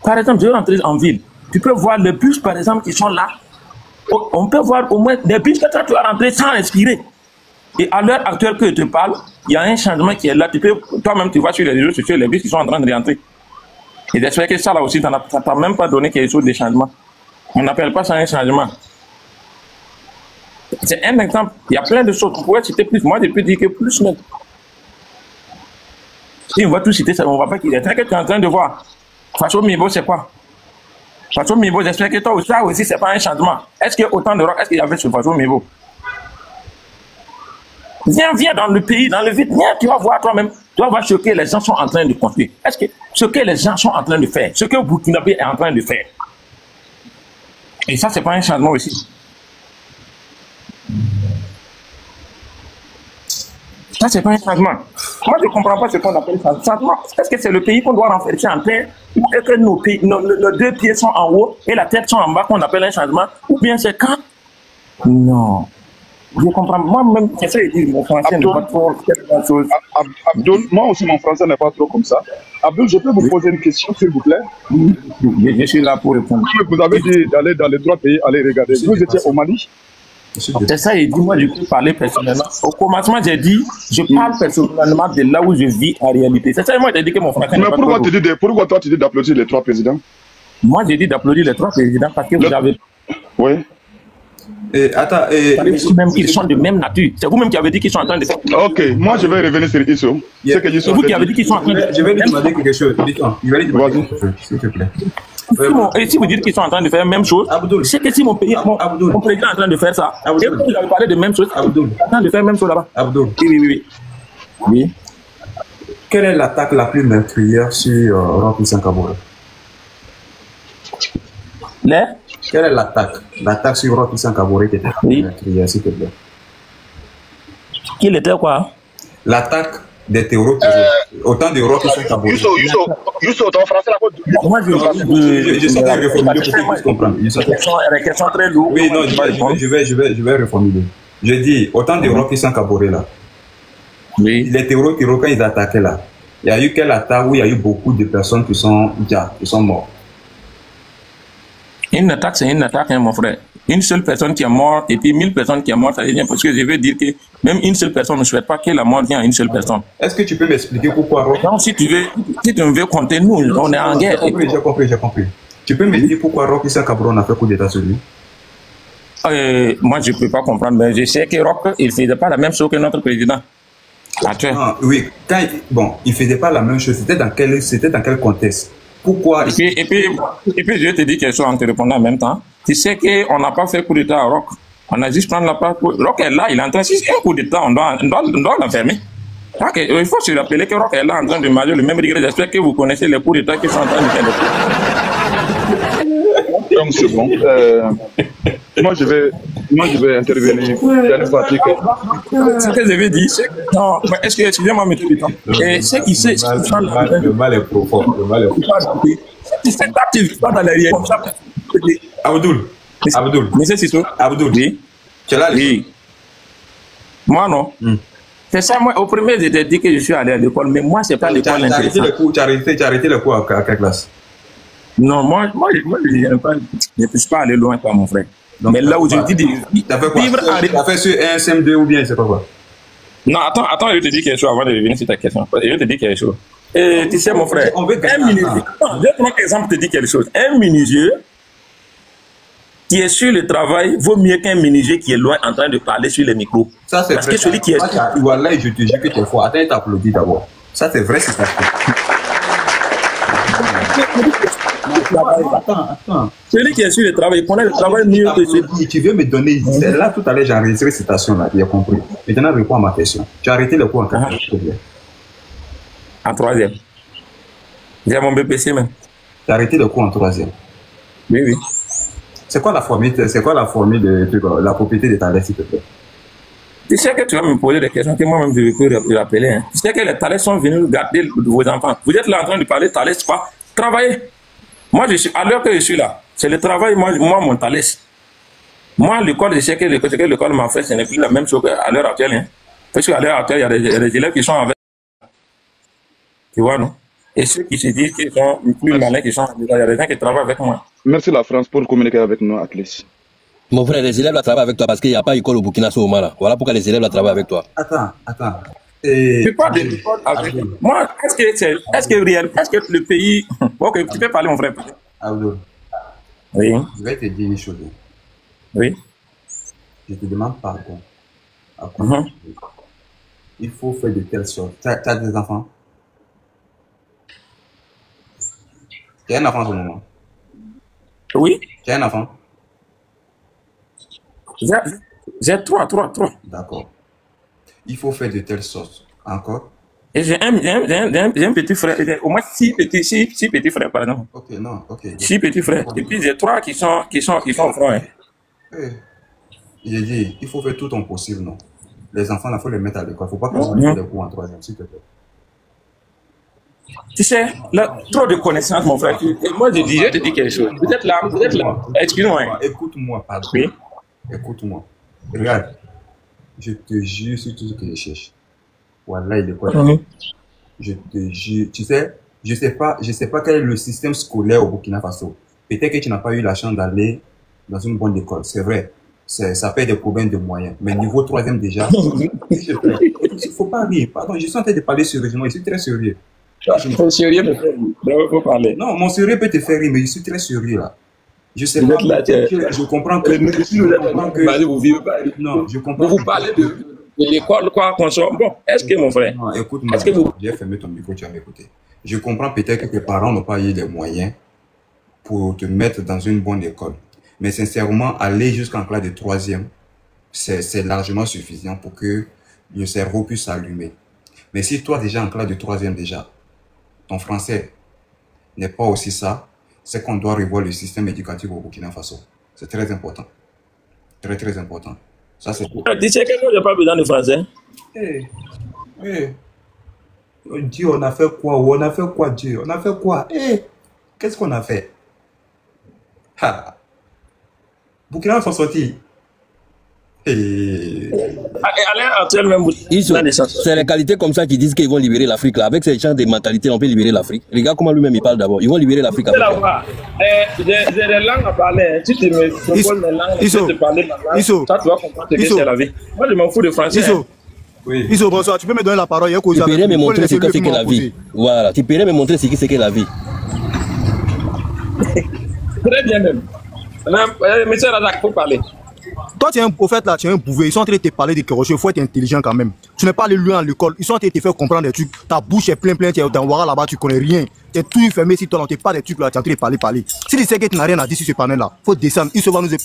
S6: par exemple, je vais rentrer en ville. Tu peux voir les bus, par exemple, qui sont là. On peut voir au moins des bus que tu vas rentrer sans respirer. Et à l'heure actuelle que je te parle, il y a un changement qui est là. Tu peux, toi-même, tu vois sur les réseaux sociaux, les bus qui sont en train de rentrer. Et j'espère que ça, là aussi, ça ne t'a même pas donné quelque chose de changement. On n'appelle pas ça un changement. C'est un exemple. Il y a plein de choses. On pourrait citer plus. Moi, je peux dire que plus même. Si on va tout citer, ça, on ne va pas qu'il y ait. C'est que tu es en train de voir. Faso Mibo, c'est quoi? Faso Mibo, j'espère que toi, ça aussi, ce n'est pas un changement. Est-ce qu'il y a autant de rock? Est-ce qu'il y avait ce Faso Mibo? Viens dans le pays, dans le vide. Viens, tu vas voir toi-même. Tu vas voir ce que les gens sont en train de construire. Est-ce que ce que les gens sont en train de faire, ce que Burkinabé est en train de faire. Et ça, ce n'est pas un changement aussi. Ça, c'est pas un changement. Moi, je ne comprends pas ce qu'on appelle ça. Changement. Est-ce que c'est le pays qu'on doit renverser en terre, ou est-ce que nos deux pieds sont en haut et la tête sont en bas qu'on appelle un changement, ou bien c'est quand? Non. Je comprends. Moi-même, j'essaie de dire, mon français n'est pas trop quelque chose.
S5: Abdul, moi aussi, mon français n'est pas trop comme ça. Abdul, je peux vous poser une question, s'il vous plaît?
S6: Je suis là pour répondre.
S5: Vous avez dit d'aller dans les trois pays, aller regarder. Vous étiez au Mali?
S6: C'est ça, il dit, moi je peux parler personnellement. Au commencement, j'ai dit, je parle personnellement de là où je vis en réalité. C'est ça, moi j'ai dit que mon français.
S5: Mais pourquoi toi tu dis d'applaudir les trois présidents?
S6: Moi j'ai dit d'applaudir les trois présidents parce que vous avez.
S5: Oui.
S2: Et attends,
S6: même ils sont de même nature. C'est vous-même qui avez dit qu'ils sont en train de faire.
S5: Ok, moi je vais revenir sur Issou.
S6: C'est vous qui avez dit qu'ils sont en train de faire.
S2: Je vais lui demander quelque chose. Il va lui demander quelque chose, s'il te plaît.
S6: Et si vous dites qu'ils sont en train de faire la même chose, c'est que si mon pays, mon président est en train de faire ça, et vous avez parlé de même chose, Abdoul est en train de faire la même chose là-bas.
S2: Abdoul.
S6: Oui.
S2: Quelle est l'attaque la plus meurtrière sur Roch Christian-Kaboré? Quelle est l'attaque sur Roch Christian-Kaboré qui était meurtrière, s'il te plaît?
S6: Qu'il était quoi?
S2: L'attaque des terroristes, autant de Roch Christian-Kaboré.
S3: Youssou, ton français là.
S6: Moi,
S2: je sais pas reformuler pour que tu comprendre.
S6: Les questions très lourdes.
S2: Oui, non, je vais reformuler. Je dis, autant de Roch Christian-Kaboré là.
S6: Oui.
S2: Les terroristes, quand ils attaquaient là, il y a eu quelle attaque où il y a eu beaucoup de personnes qui sont mortes?
S6: Une attaque, c'est une attaque, hein, mon frère. Une seule personne qui est morte et puis 1000 personnes qui sont mortes, ça veut dire parce que je veux dire que même une seule personne ne souhaite pas que la mort vienne à une seule personne.
S2: Est-ce que tu peux m'expliquer pourquoi?
S6: Non, si tu veux compter, nous, on est en guerre.
S2: J'ai compris. Tu peux me dire pourquoi Roch Christian-Kaboré a fait coup d'état sur lui?
S6: Moi, je ne peux pas comprendre, mais je sais que Roch, il ne faisait pas la même chose que notre président.
S2: Oui, il ne faisait pas la même chose. C'était dans quel contexte? Pourquoi?
S6: Et puis, je te dis quelque chose en te répondant en même temps. Tu sais qu'on n'a pas fait coup d'état à Roch. On a juste prendre la part. Roch est là, il est en train de faire un coup d'état, on doit l'enfermer. Il faut se rappeler que Roch est là en train de manger le même regret. J'espère que vous connaissez les coups d'état qui sont en train de faire.
S5: Donc c'est bon. Moi je vais intervenir.
S6: Ce que je vais dire, c'est que... Non, est-ce que... Excusez-moi, mais tout le temps. Et ce qui sait...
S2: Le mal est profond.
S6: C'est pas que tu vis pas dans la réalité comme ça.
S2: Abdoul.
S6: Monsieur Sissou.
S2: Abdoul.
S6: Oui.
S2: Tu l'as
S6: dit? Moi, non. C'est ça, moi, au premier, je t'ai dit que je suis allé à l'école, mais moi, c'est pas l'école intéressante. Tu as arrêté le cours à quelle classe? Non, moi, je ne suis pas allé loin, quoi, mon frère. Donc, mais là où je dis
S2: t'as fait quoi? T'as fait sur un SM2 ou bien c'est pas quoi?
S6: Non, attends, je te dis quelque chose avant de revenir sur ta question. Je te dis quelque chose. Et tu sais, mon frère, un minutieux. Je prends un exemple, je te dis quelque chose. Un minutieux qui est sur le travail vaut mieux qu'un menuisier qui est loin en train de parler sur les micros.
S2: Ça, c'est
S6: Parce
S2: vrai.
S6: que celui qui est...
S2: Voilà, je te jure que t'es fort. Attends, t'applaudis d'abord. Ça, c'est vrai, c'est ça. Attends.
S6: Celui qui est sur le travail, il connaît le travail mieux que celui.
S2: Tu veux me donner... Là, tout à l'heure, j'ai enregistré cette citation-là, tu as compris. Maintenant, réponds à ma question. Tu as arrêté le cours en quatrième, s'il te plaît.
S6: En troisième. J'ai mon BPC même.
S2: Tu as arrêté le cours en troisième.
S6: Oui, oui.
S2: C'est quoi la formule de la propriété de Thalès, s'il te plaît?
S6: Tu sais que tu vas me poser des questions que moi-même je peux rappeler. Hein. Tu sais que les Thalès sont venus garder vos enfants. Vous êtes là en train de parler Thalès, quoi? Travailler. Moi, je suis, à l'heure que je suis là, c'est le travail, moi mon Thalès. Moi, l'école, je sais que l'école m'a fait, ce n'est plus la même chose qu'à l'heure actuelle. Hein. Parce qu'à l'heure actuelle, il y a des élèves qui sont avec. Tu vois, non? Et ceux qui se disent qu'ils sont plus malins, il y a des gens qui travaillent avec moi.
S5: Merci la France pour communiquer avec nous, Atlas.
S4: Mon frère, les élèves la travaillent avec toi parce qu'il n'y a pas d'école au Burkina Faso au Mali. Voilà pourquoi les élèves la travaillent avec toi.
S2: Attends.
S6: Tu parles de l'école avec moi. Est-ce que le pays... Ok, tu peux parler, mon frère.
S2: Abdul,
S6: Oui.
S2: je vais te dire une chose.
S6: Oui.
S2: Je te demande pardon. Il faut faire de telle sorte. Tu as des enfants? Tu as un enfant en ce moment?
S6: Oui.
S2: Tu as un enfant?
S6: J'ai trois.
S2: D'accord. Il faut faire de telle sorte. Encore?
S6: Et j'ai un petit frère, au moins six petits frères, par exemple.
S2: Ok, non, ok.
S6: 6 petits frères. Et puis j'ai 3 qui sont au front. Hein.
S2: J'ai dit, il faut faire tout ton possible, non? Les enfants, il faut les mettre à l'école. Il ne faut pas commencer les cours en troisième, s'il te plaît.
S6: Tu sais, là, trop de connaissances, mon frère. Et moi, je te dis quelque chose. Vous êtes là. Excuse-moi.
S2: Écoute-moi, pardon.
S6: Oui.
S2: Écoute-moi. Regarde, je te jure sur tout ce que je cherche. Voilà, il est quoi? Je te jure. Tu sais, je sais pas quel est le système scolaire au Burkina Faso. Peut-être que tu n'as pas eu la chance d'aller dans une bonne école. C'est vrai. Ça fait des problèmes de moyens. Mais niveau troisième déjà, il ne faut pas rire. Pardon, je suis en train de parler sérieusement. Je suis très sérieux.
S6: Sérieux, il faut parler.
S2: Non, mon sérieux peut te faire rire, mais je suis très sérieux là. Je sais pas. Je comprends que.
S6: Vous vivez pas.
S2: Non, je comprends.
S6: Vous parlez de l'école, quoi qu'on soit. Bon, est-ce que mon frère.
S2: Non, écoute-moi. J'ai fermé ton micro, tu as m'écouté. Je comprends peut-être que tes parents n'ont pas eu les moyens pour te mettre dans une bonne école. Mais sincèrement, aller jusqu'en classe de troisième, c'est largement suffisant pour que le cerveau puisse s'allumer. Mais si toi, déjà en classe de troisième, déjà, ton français n'est pas aussi ça, c'est qu'on doit revoir le système éducatif au Burkina Faso. C'est très important. Très, très important. Ça, c'est tout.
S6: Tu sais que moi, je n'ai pas besoin de français.
S2: Dieu, on a fait quoi? On a fait quoi, Dieu? On a fait quoi? Qu'est-ce qu'on a fait? Burkina sont sortis.
S4: C'est les qualités comme ça qui disent qu'ils vont libérer l'Afrique. Avec ces gens de mentalité, on peut libérer l'Afrique. Regarde comment lui-même il parle d'abord. Ils vont libérer l'Afrique.
S6: J'ai des langues à parler. Si tu me proposes des langues, je te parler ma langue. Ça, tu vas comprendre ce que c'est la vie. Moi, je m'en fous de français.
S5: Oui. Iso, bonsoir. Tu peux me donner la parole?
S4: Tu pourrais me montrer ce qu'est la vie. Voilà. Tu pourrais me montrer ce qu'est la vie.
S6: Très bien même. Monsieur Razak, il faut parler.
S5: Toi, au fait, là, tu es un bouvet. Ils sont en train de te parler de quelque chose. Il faut être intelligent quand même. Tu n'es pas allé loin à l'école. Ils sont en train de te faire comprendre des trucs. Ta bouche est pleine. Tu es dans Ouara là-bas, tu connais rien. Tu es tout fermé. Si tu n'entends pas des trucs là, tu es en train de parler. Si tu sais que tu n'as rien à dire sur ce panel-là, il faut descendre. Il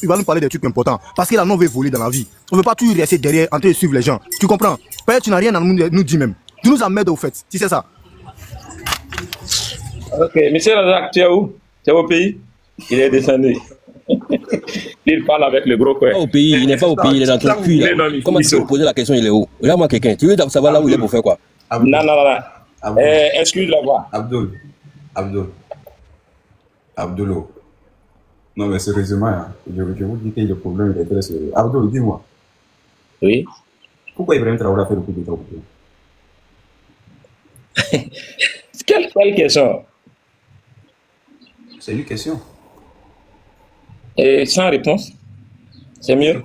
S5: va nous parler des trucs importants. Parce que là, on veut voler dans la vie. On ne veut pas toujours rester derrière, en train de suivre les gens. Tu comprends? Peut-être que tu n'as rien à nous dire même. Tu nous emmerdes au fait. Tu sais ça?
S6: Ok, monsieur Razak, tu es où? Tu es au pays? Il est descendu. Il parle avec le gros coin.
S4: Au pays, il n'est pas au pays, il est dans ton cul. Comment tu peux poser la question, il est où? Regarde-moi quelqu'un. Tu veux savoir là où il est pour faire quoi?
S6: Non. Excuse la voix.
S2: Abdul. Non, mais sérieusement, hein, je vous dis que le problème est très sérieux. Abdul, dis-moi.
S6: Oui.
S2: Pourquoi Ibrahim Traoré a fait le coup d'État au pays?
S6: Quelle question?
S2: C'est une question.
S6: Et sans réponse, c'est mieux.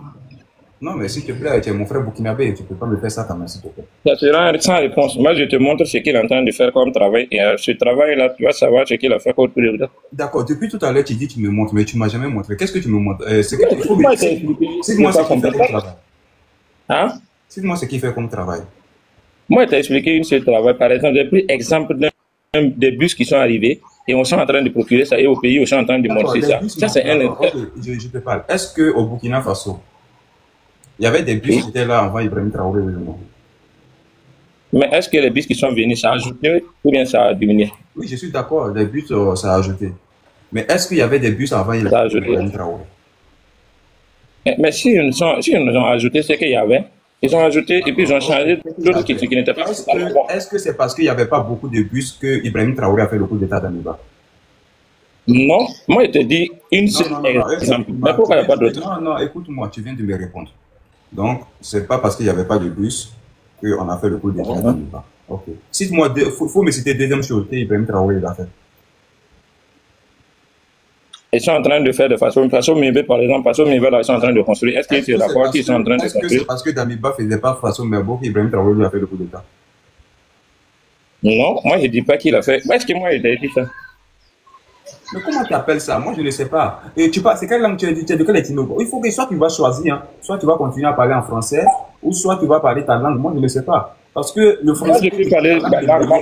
S2: Non, mais s'il te plaît, tu es mon frère burkinabé, tu ne peux pas me faire ça quand même, s'il te plaît.
S6: Ça sera sans réponse. Moi, je te montre ce qu'il est en train de faire comme travail. Et ce travail-là, tu vas savoir ce qu'il a fait pour tous les autres.
S2: D'accord, depuis tout à l'heure, tu dis que tu me montres, mais tu ne m'as jamais montré. Qu'est-ce que tu me montres?
S6: Moi,
S2: Cite-moi ce qu'il fait comme travail.
S6: Hein?
S2: Cite-moi ce qu'il fait comme travail.
S6: Moi, je t'ai expliqué une seule travail. Par exemple, j'ai pris exemple des bus qui sont arrivés et on est en train de procurer ça et au pays, on est en train de montrer ça. Ça, c'est un...
S2: Okay, je te parle. Est-ce qu'au Burkina Faso, il y avait des bus qui étaient là avant Ibrahim Traoré ou non?
S6: Mais est-ce que les bus qui sont venus, ça a ajouté ou bien ça a diminué?
S2: Oui, je suis d'accord, les bus, ça a ajouté. Mais est-ce qu'il y avait des bus avant Ibrahim Traoré?
S6: Mais si ils nous ont ajouté ce qu'il y avait, ils ont ajouté et puis ils ont changé d'autres qui n'étaient pas.
S2: Est-ce que c'est parce qu'il n'y avait pas beaucoup de bus que Ibrahim Traoré a fait le coup d'État d'Amiba?
S6: Non, moi je te dis une seule exemple. Mais pourquoi il n'y a pas d'autres?
S2: Non, écoute-moi, tu viens de me répondre. Donc, c'est pas parce qu'il n'y avait pas de bus qu'on a fait le coup d'État d'Amiba. Ok. Cite-moi, il faut me citer deuxième chose que Ibrahim Traoré a fait.
S6: Ils sont en train de faire de façon Mibé, par exemple, façon Mibé, là, ils sont en train de construire. Est-ce que tu es d'accord qu'ils sont en train de construire?
S2: Est-ce que c'est parce que Damiba ne faisait pas façon Mibé qu'Ibrahim Traoré lui a fait le coup d'État?
S6: Non, moi je ne dis pas qu'il a fait. Est-ce que moi il a dit ça?
S2: Mais comment tu appelles ça? Moi je ne sais pas. Et tu parles, c'est quelle langue tu es de quel ethno? Il faut que soit tu vas choisir, hein, soit tu vas continuer à parler en français, ou soit tu vas parler ta langue. Moi je ne sais pas. Parce que le français.
S6: Moi je peux parler ma langue. Moi,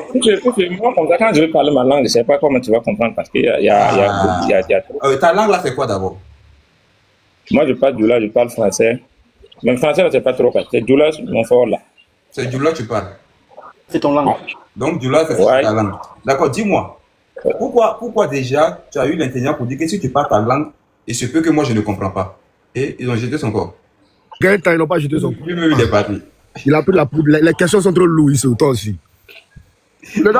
S6: comme ça, quand je veux parler ma langue, je ne sais pas comment tu vas comprendre parce qu'il y a.
S2: Ta langue là, c'est quoi d'abord?
S6: Moi je parle Djoula, je parle français. Même français, c'est pas trop. C'est Djoula, mon fort là.
S2: C'est Djoula que tu parles?
S1: C'est ton langue.
S2: Donc Djoula, c'est ta langue. D'accord, dis-moi. Pourquoi déjà tu as eu l'intelligence pour dire que si tu parles ta langue, il se peut que moi je ne comprends pas? Et ils ont jeté son corps.
S3: Gaëtan, ils n'ont pas jeté son corps.
S2: Lui-même, il est parti.
S3: Il a pris les questions sont trop lourdes, toi aussi.
S2: Non,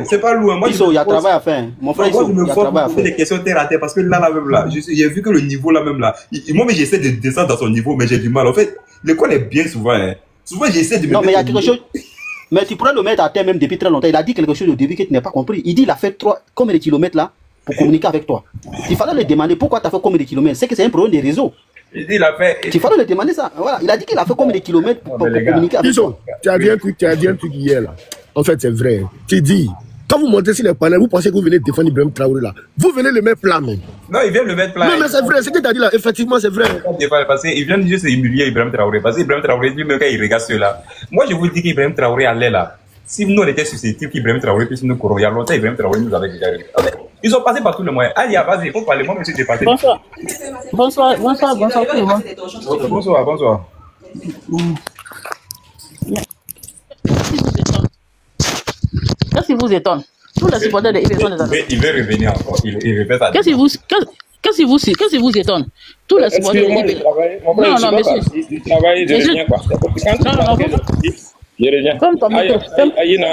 S2: c'est pas lourd. Moi,
S1: il y a travail à faire. Mon frère,
S2: moi, je me force à poser des questions terre à terre parce que là même là, j'ai vu que le niveau là même là, moi j'essaie de descendre dans son niveau, mais j'ai du mal. En fait, l'école est bien souvent. Hein. Souvent j'essaie de me.
S1: Non, mais il y a quelque chose. Mais tu pourrais le mettre à terre même depuis très longtemps. Il a dit quelque chose au début que tu n'as pas compris. Il dit il a fait combien de kilomètres là pour communiquer avec toi. Il fallait le demander pourquoi tu as fait combien de kilomètres. C'est que c'est un problème des réseaux.
S2: Il dit il a fait.
S1: Il fallait le demander ça. Voilà. Il a dit qu'il a fait combien de kilomètres pour communiquer avec toi.
S3: Tu as dit un truc hier là. En fait, c'est vrai. Tu dis, quand vous montez sur les panels, vous pensez que vous venez défendre Ibrahim Traoré là. Vous venez le mettre plat même.
S2: Non, il vient le mettre plat.
S3: Non, mais c'est vrai. Ce que tu as dit là, effectivement, c'est vrai.
S2: Parce qu'il vient juste humilier Ibrahim Traoré. Parce qu'Ibrahim Traoré, lui-même, quand il regarde ceux-là. Moi, je vous dis qu'Ibrahim Traoré allait là. Si nous, on était susceptibles qu'Ibrahim Traoré puisse nous courir, il y a longtemps, Ibrahim Traoré nous avait déjà réglé. Ils ont passé par tous les moyens. Allez, vas-y, il faut parler. Moi, monsieur, j'ai passé.
S7: Bonsoir tout le monde.
S2: Bonsoir.
S7: Qu'est-ce qui vous étonne? Tous les supporters de IB sont des amis.
S2: Il veut revenir encore. Il répète ça.
S7: Qu'est-ce qui vous étonne? Tous les supporters de IB. Non, monsieur.
S6: Je reviens.
S7: Comme ton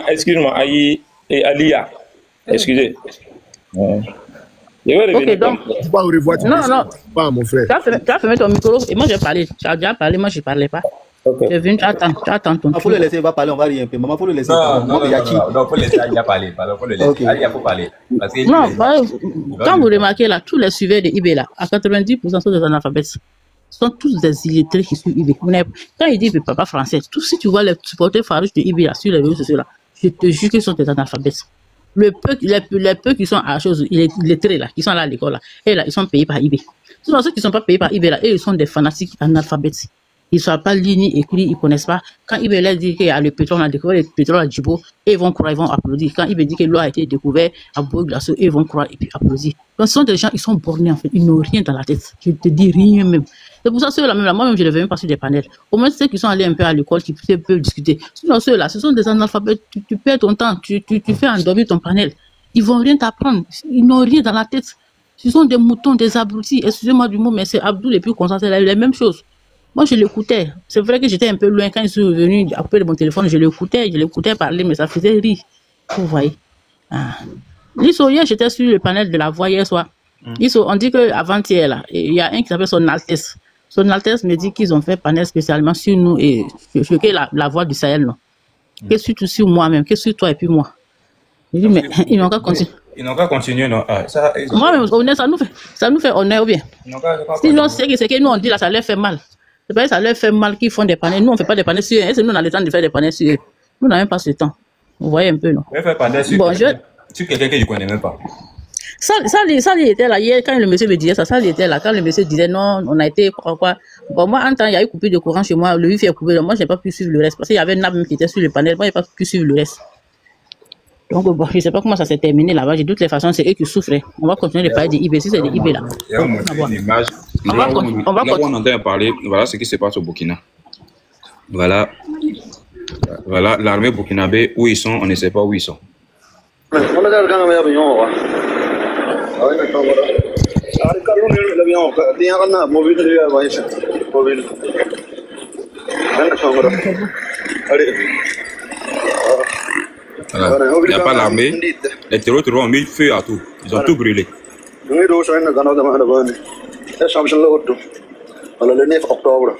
S6: excuse-moi, Alia. Excusez. Je vais revenir.
S7: Ok, donc.
S3: Tu vas au revoir.
S7: Non.
S3: Pas mon frère.
S7: Tu as fermé ton micro et moi j'ai parlé. Tu as déjà parlé, moi je ne parlais pas.
S6: Okay.
S7: Tu es venu, tu attends ton tour.
S1: Il faut le laisser, il va parler, on va rien un peu. Maman, il faut le laisser.
S2: Non, faut laisser Alia parler. Alia, faut parler.
S7: Non, quand vous remarquez là, tous les suiveurs de IB là, à 90% sont des analphabètes. Ce sont tous des illettrés qui suivent IB. Quand il dit papa français, si tu vois les supporters farouches de IB là, sur les réseaux sociaux là, je te jure qu'ils sont des analphabètes. Les peu qui sont à chose, illettrés là, qui sont là à l'école là, et là, ils sont payés par IB. Sinon, ceux qui ne sont pas payés par IB là, ils sont des fanatiques analphabètes. Ils ne savent pas lire ni écrire, ils ne connaissent pas. Quand IB leur dit qu'il y a le pétrole, on a découvert le pétrole à Djibo, et ils vont croire, ils vont applaudir. Quand IB dit que l'eau a été découverte à Bourg-Glaçon, ils vont croire et puis applaudir. Donc, ce sont des gens, ils sont bornés en fait, ils n'ont rien dans la tête. Je te dis rien même. C'est pour ça ceux-là même là, moi-même je ne vais même pas sur des panels. Au moins ceux qui sont allés un peu à l'école, qui peuvent discuter. Sinon ceux-là, ce sont des analphabètes, tu perds ton temps, tu fais endormir ton panel. Ils ne vont rien t'apprendre, ils n'ont rien dans la tête. Ce sont des moutons, des abrutis. Excusez-moi du mot, mais c'est Abdou et puis Constant, c'est la même chose. Moi, je l'écoutais. C'est vrai que j'étais un peu loin quand ils sont venus après de mon téléphone. Je l'écoutais parler, mais ça faisait rire. Vous voyez. Hier, j'étais sur le panel de la voix hier soir. On dit qu'avant-hier, là, il y a un qui s'appelle Son Altesse. Son Altesse me dit qu'ils ont fait panel spécialement sur nous et sur la voix du Sahel. Non. Que surtout sur moi-même, que sur toi et puis moi. Je dis, mais ils n'ont qu'à continuer.
S2: Ils n'ont qu'à continuer, non.
S7: Moi-même, ça nous fait honneur ou bien. Sinon, c'est que nous on dit là, ça leur fait mal. C'est pas que ça leur fait mal qu'ils font des panels. Nous, on ne fait pas des panels sur eux. Est-ce que nous, on a le temps de faire des panels sur eux? Nous, on n'a même pas ce temps. Vous voyez un peu, non?
S2: On fait panel sur
S7: Bon,
S2: sur quelqu'un que je ne connais même pas.
S7: Ça, il était là hier, quand le monsieur me disait ça, il était là. Quand le monsieur disait non, on a été quoi. Bon, moi, en temps, il y a eu coupure de courant chez moi. Le wifi est coupé. Donc, moi, je n'ai pas pu suivre le reste. Parce qu'il y avait une nappe qui était sur le panel. Moi, je n'ai pas pu suivre le reste. Donc, bon, je ne sais pas comment ça s'est terminé là-bas. De toutes les façons, c'est eux qui souffraient. On va continuer de parler des IB. Si c'est des IB là.
S2: Et on montre une image.
S7: Là où
S8: on entend parler, voilà ce qui se passe au Burkina. Voilà l'armée burkinabé, où ils sont, on ne sait pas où ils sont. Voilà. Il n'y a pas l'armée. Les terroristes ont mis feu à tout. Ils ont tout brûlé.
S9: Le 9 octobre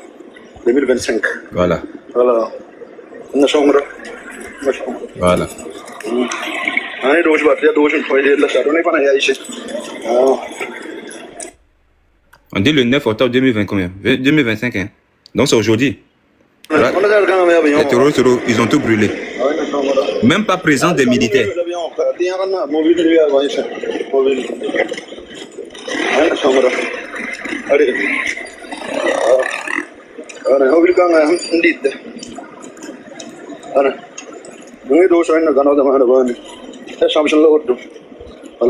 S9: 2025.
S8: Voilà.
S9: Voilà.
S8: Voilà. On dit le 9 octobre 2025. Hein. Donc c'est aujourd'hui. Voilà. Les terroristes, ils ont tout brûlé. Même pas présent des militaires.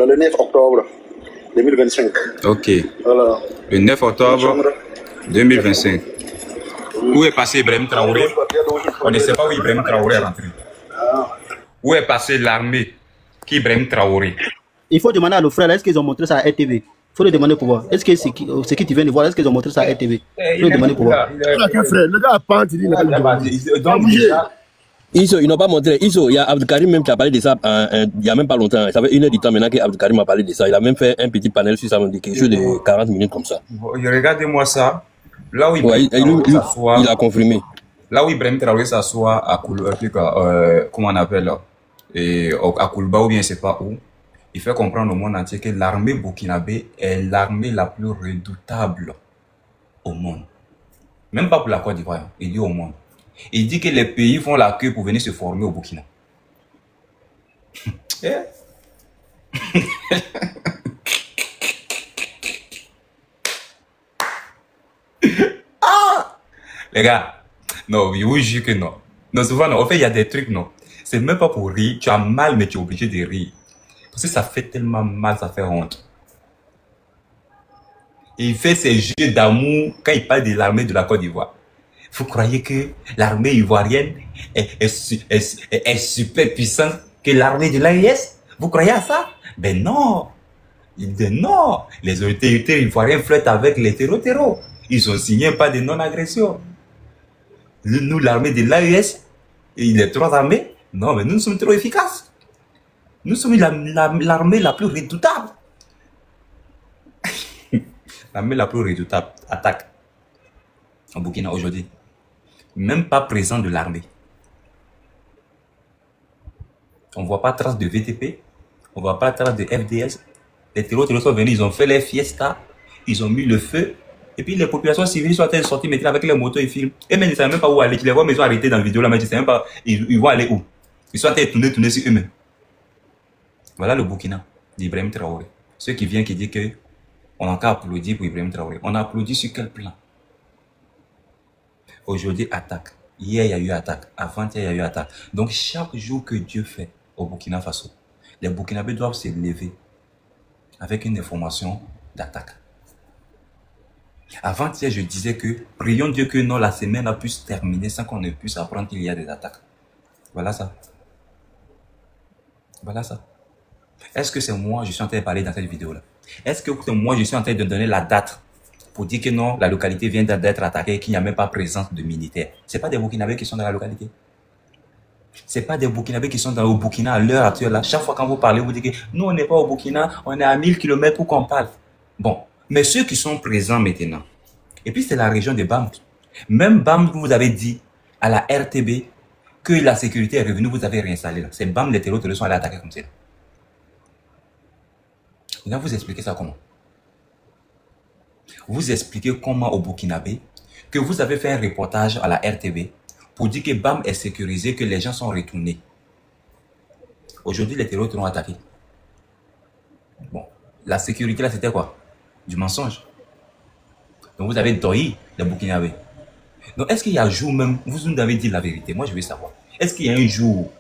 S9: Le 9 octobre 2025.
S8: Ok.
S9: Voilà.
S8: Le 9 octobre 2025. Où est passé Ibrahim Traoré? On ne sait pas où Ibrahim Traoré est rentré. Où est passé l'armée qui Ibrahim Traoré?
S10: Il faut demander à nos frères, est-ce qu'ils ont montré ça à RTV? Il faut le demander pour voir. Est-ce que ce qui tu viens de voir, est-ce qu'ils ont montré ça à RTV? Il faut le demander pour voir.
S3: Le gars a pas dit.
S4: Ils n'ont pas montré. Il y a Abdelkarim même qui a parlé de ça il n'y a même pas longtemps. Ça fait 1 heure du temps maintenant qu'Abdelkarim a parlé de ça. Il a même fait un petit panel sur ça, quelque chose de 40 minutes comme ça.
S2: Regardez-moi ça. Là où
S4: il a confirmé.
S2: Là où Ibrahim Traoré s'assoit à comment on appelle là, et à Koulba ou bien c'est pas où, il fait comprendre au monde entier que l'armée burkinabé est l'armée la plus redoutable au monde. Même pas pour la Côte d'Ivoire, il dit au monde. Il dit que les pays font la queue pour venir se former au Burkina. Les gars, non, je vous jure que non. Non, souvent, non. En fait, il y a des trucs, non. C'est même pas pour rire. Tu as mal, mais tu es obligé de rire. Parce que ça fait tellement mal, ça fait honte. Et il fait ses jeux d'amour quand il parle de l'armée de la Côte d'Ivoire. Vous croyez que l'armée ivoirienne est super puissante que l'armée de l'AES? Vous croyez à ça? Ben non. Il dit non. Les autorités ivoiriennes flirtent avec les terreaux. Ils ont signé pas de non-agression. Nous, l'armée de l'AES, et les 3 armées, non, mais nous sommes trop efficaces. Nous sommes l'armée la plus redoutable. L'armée la plus redoutable attaque au Burkina aujourd'hui. Même pas présent de l'armée. On ne voit pas trace de VTP, on ne voit pas trace de FDS. Les terroristes sont venus, ils ont fait les fiestas, ils ont mis le feu. Et puis les populations civiles sont en train de sortir maintenant avec les motos et films. Et même ils ne savent même pas où aller. Tu les vois, mais ils sont arrêtés dans la vidéo là, mais ils ne savent même pas ils vont aller où. Ils sont en train de tourner sur eux-mêmes. Voilà le Burkina d'Ibrahim Traoré. Ceux qui viennent qui disent que on a qu'à applaudir pour Ibrahim Traoré. On a applaudi sur quel plan? Aujourd'hui, attaque. Hier, il y a eu attaque. Avant-hier, il y a eu attaque. Donc, chaque jour que Dieu fait au Burkina Faso, les Burkinabés doivent se lever avec une information d'attaque. Avant-hier, je disais que prions Dieu que non, la semaine a pu se terminer sans qu'on ne puisse apprendre qu'il y a des attaques. Voilà ça. Voilà ça. Est-ce que c'est moi, je suis en train de parler dans cette vidéo-là? Est-ce que c'est moi, je suis en train de donner la date pour dire que non, la localité vient d'être attaquée et qu'il n'y a même pas présence de militaires? Ce n'est pas des Burkinabés qui sont dans la localité. Ce n'est pas des Burkinabés qui sont au Burkina à l'heure actuelle. Là. Chaque fois quand vous parlez, vous dites que nous, on n'est pas au Burkina, on est à 1000 km pour qu'on parle. Bon, mais ceux qui sont présents maintenant, et puis c'est la région de Bam. Même Bam, vous avez dit à la RTB que la sécurité est revenue, vous avez réinstallé là. C'est Bam, les terroristes sont allés attaquer comme ça. Maintenant, vous expliquez ça comment? Vous expliquez comment au Burkinabé
S8: que vous avez fait un reportage à la RTV pour dire que BAM est sécurisé, que les gens sont retournés. Aujourd'hui, les terroristes ont attaqué. Bon, la sécurité là, c'était quoi? Du mensonge. Donc vous avez dormi les Burkinabés. Donc est-ce qu'il y a un jour même, vous nous avez dit la vérité? Moi je veux savoir. Est-ce qu'il y a un jour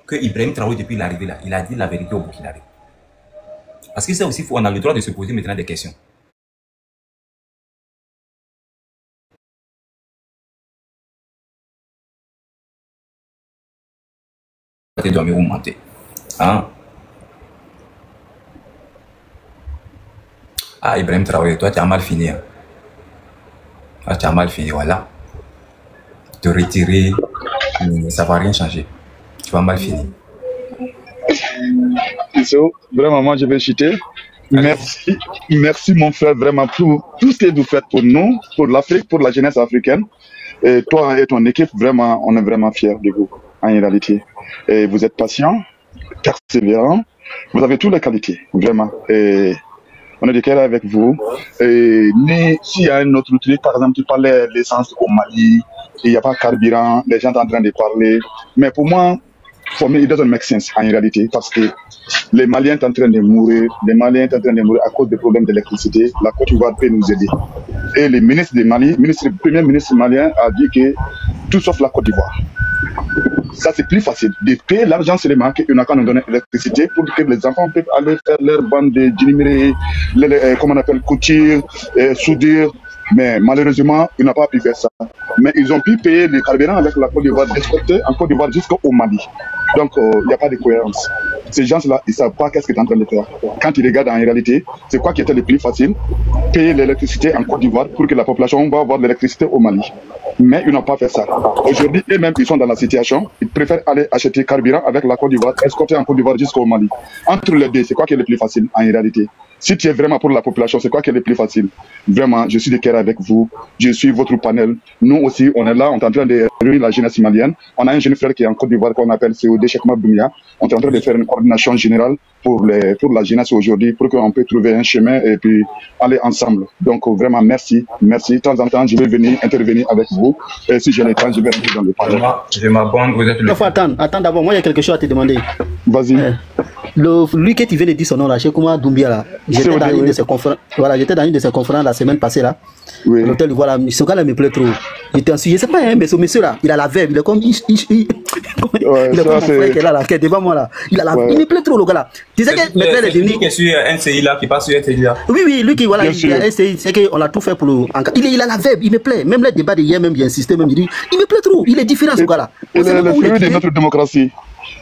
S8: que Ibrahim Traoré, depuis l'arrivée là, il a dit la vérité aux Burkinabés? Parce que ça aussi, on a le droit de se poser maintenant des questions. Vous dormir ou mentir. Hein? Ah, Ibrahim Traoré, toi tu as mal fini. Hein? Ah, tu as mal fini, voilà. Te retirer, ça ne va rien changer. Tu vas mal finir.
S5: Vraiment, moi je vais chuter. Merci, merci mon frère, vraiment pour tout ce que vous faites pour nous, pour l'Afrique, pour la jeunesse africaine. Et toi et ton équipe, vraiment, on est vraiment fiers de vous, en réalité. Et vous êtes patient, persévérant, vous avez toutes les qualités, vraiment. Et on est de cœur avec vous. Et s'il y a un autre truc, par exemple, tu parlais de l'essence au Mali, il n'y a pas de carburant, les gens sont en train de parler. Mais pour moi, it doesn't make sense en réalité, parce que les Maliens sont en train de mourir, à cause des problèmes d'électricité. La Côte d'Ivoire peut nous aider. Et le ministre du Mali, le premier ministre malien a dit que tout sauf la Côte d'Ivoire. Ça c'est plus facile de payer l'argent seulement qu'il n'a qu'à nous donner l'électricité pour que les enfants puissent aller faire leur bande de djiniméré, comment on appelle, couture, soudure. Mais malheureusement, ils n'ont pas pu faire ça. Mais ils ont pu payer les carburants avec la Côte d'Ivoire, d'exporter en Côte d'Ivoire jusqu'au Mali. Donc, il n'y a pas de cohérence. Ces gens-là, ils ne savent pas qu'est-ce qu'ils sont en train de faire. Quand ils regardent en réalité, c'est quoi qui était le plus facile? Payer l'électricité en Côte d'Ivoire pour que la population va avoir de l'électricité au Mali. Mais ils n'ont pas fait ça. Aujourd'hui, eux-mêmes, ils sont dans la situation. Ils préfèrent aller acheter carburant avec la Côte d'Ivoire, escorter en Côte d'Ivoire jusqu'au Mali. Entre les deux, c'est quoi qui est le plus facile en réalité? Si tu es vraiment pour la population, c'est quoi qui est le plus facile? Vraiment, je suis de cœur avec vous. Je suis votre panel. Nous aussi, on est là, on est en train de réunir la jeunesse malienne. On a un jeune frère qui est en Côte d'Ivoire qu'on appelle COD Cheikh Mabdoumia. On est en train de faire une coordination générale pour la jeunesse aujourd'hui, pour qu'on puisse trouver un chemin et puis aller ensemble. Donc vraiment, merci. Merci. De temps en temps, je vais venir intervenir avec vous. Et si j'ai le temps, je vais rentrer dans le parler.
S8: Je m'abonne, vous êtes le...
S10: Attends d'abord, moi il y a quelque chose à te demander.
S5: Vas-y.
S10: Lui que tu viens de dire son nom là, Cheikh Doumbia là, j'étais dans une de ses conférences, voilà, j'étais dans une de ses conférences la semaine passée là. Oui. L'hôtel, voilà, ce gars là me plaît trop. J'étais ensuite, je sais pas, hein, mais ce monsieur là, il a la verve, il est comme il est comme mon frère qui est là, qui est devant moi là. Il me plaît trop le gars là. Tu sais que maintenant il est devenu.
S8: Qui est sur NCI là, qui passe sur NCI là.
S10: Oui, lui qui voilà, il est NCI, c'est qu'on a tout fait pour le. Il a la verve, il me plaît. Même les débats d'hier, même il insistait, même il dit, il me plaît trop, il est différent ce gars là.
S5: Il est le fruit de notre démocratie.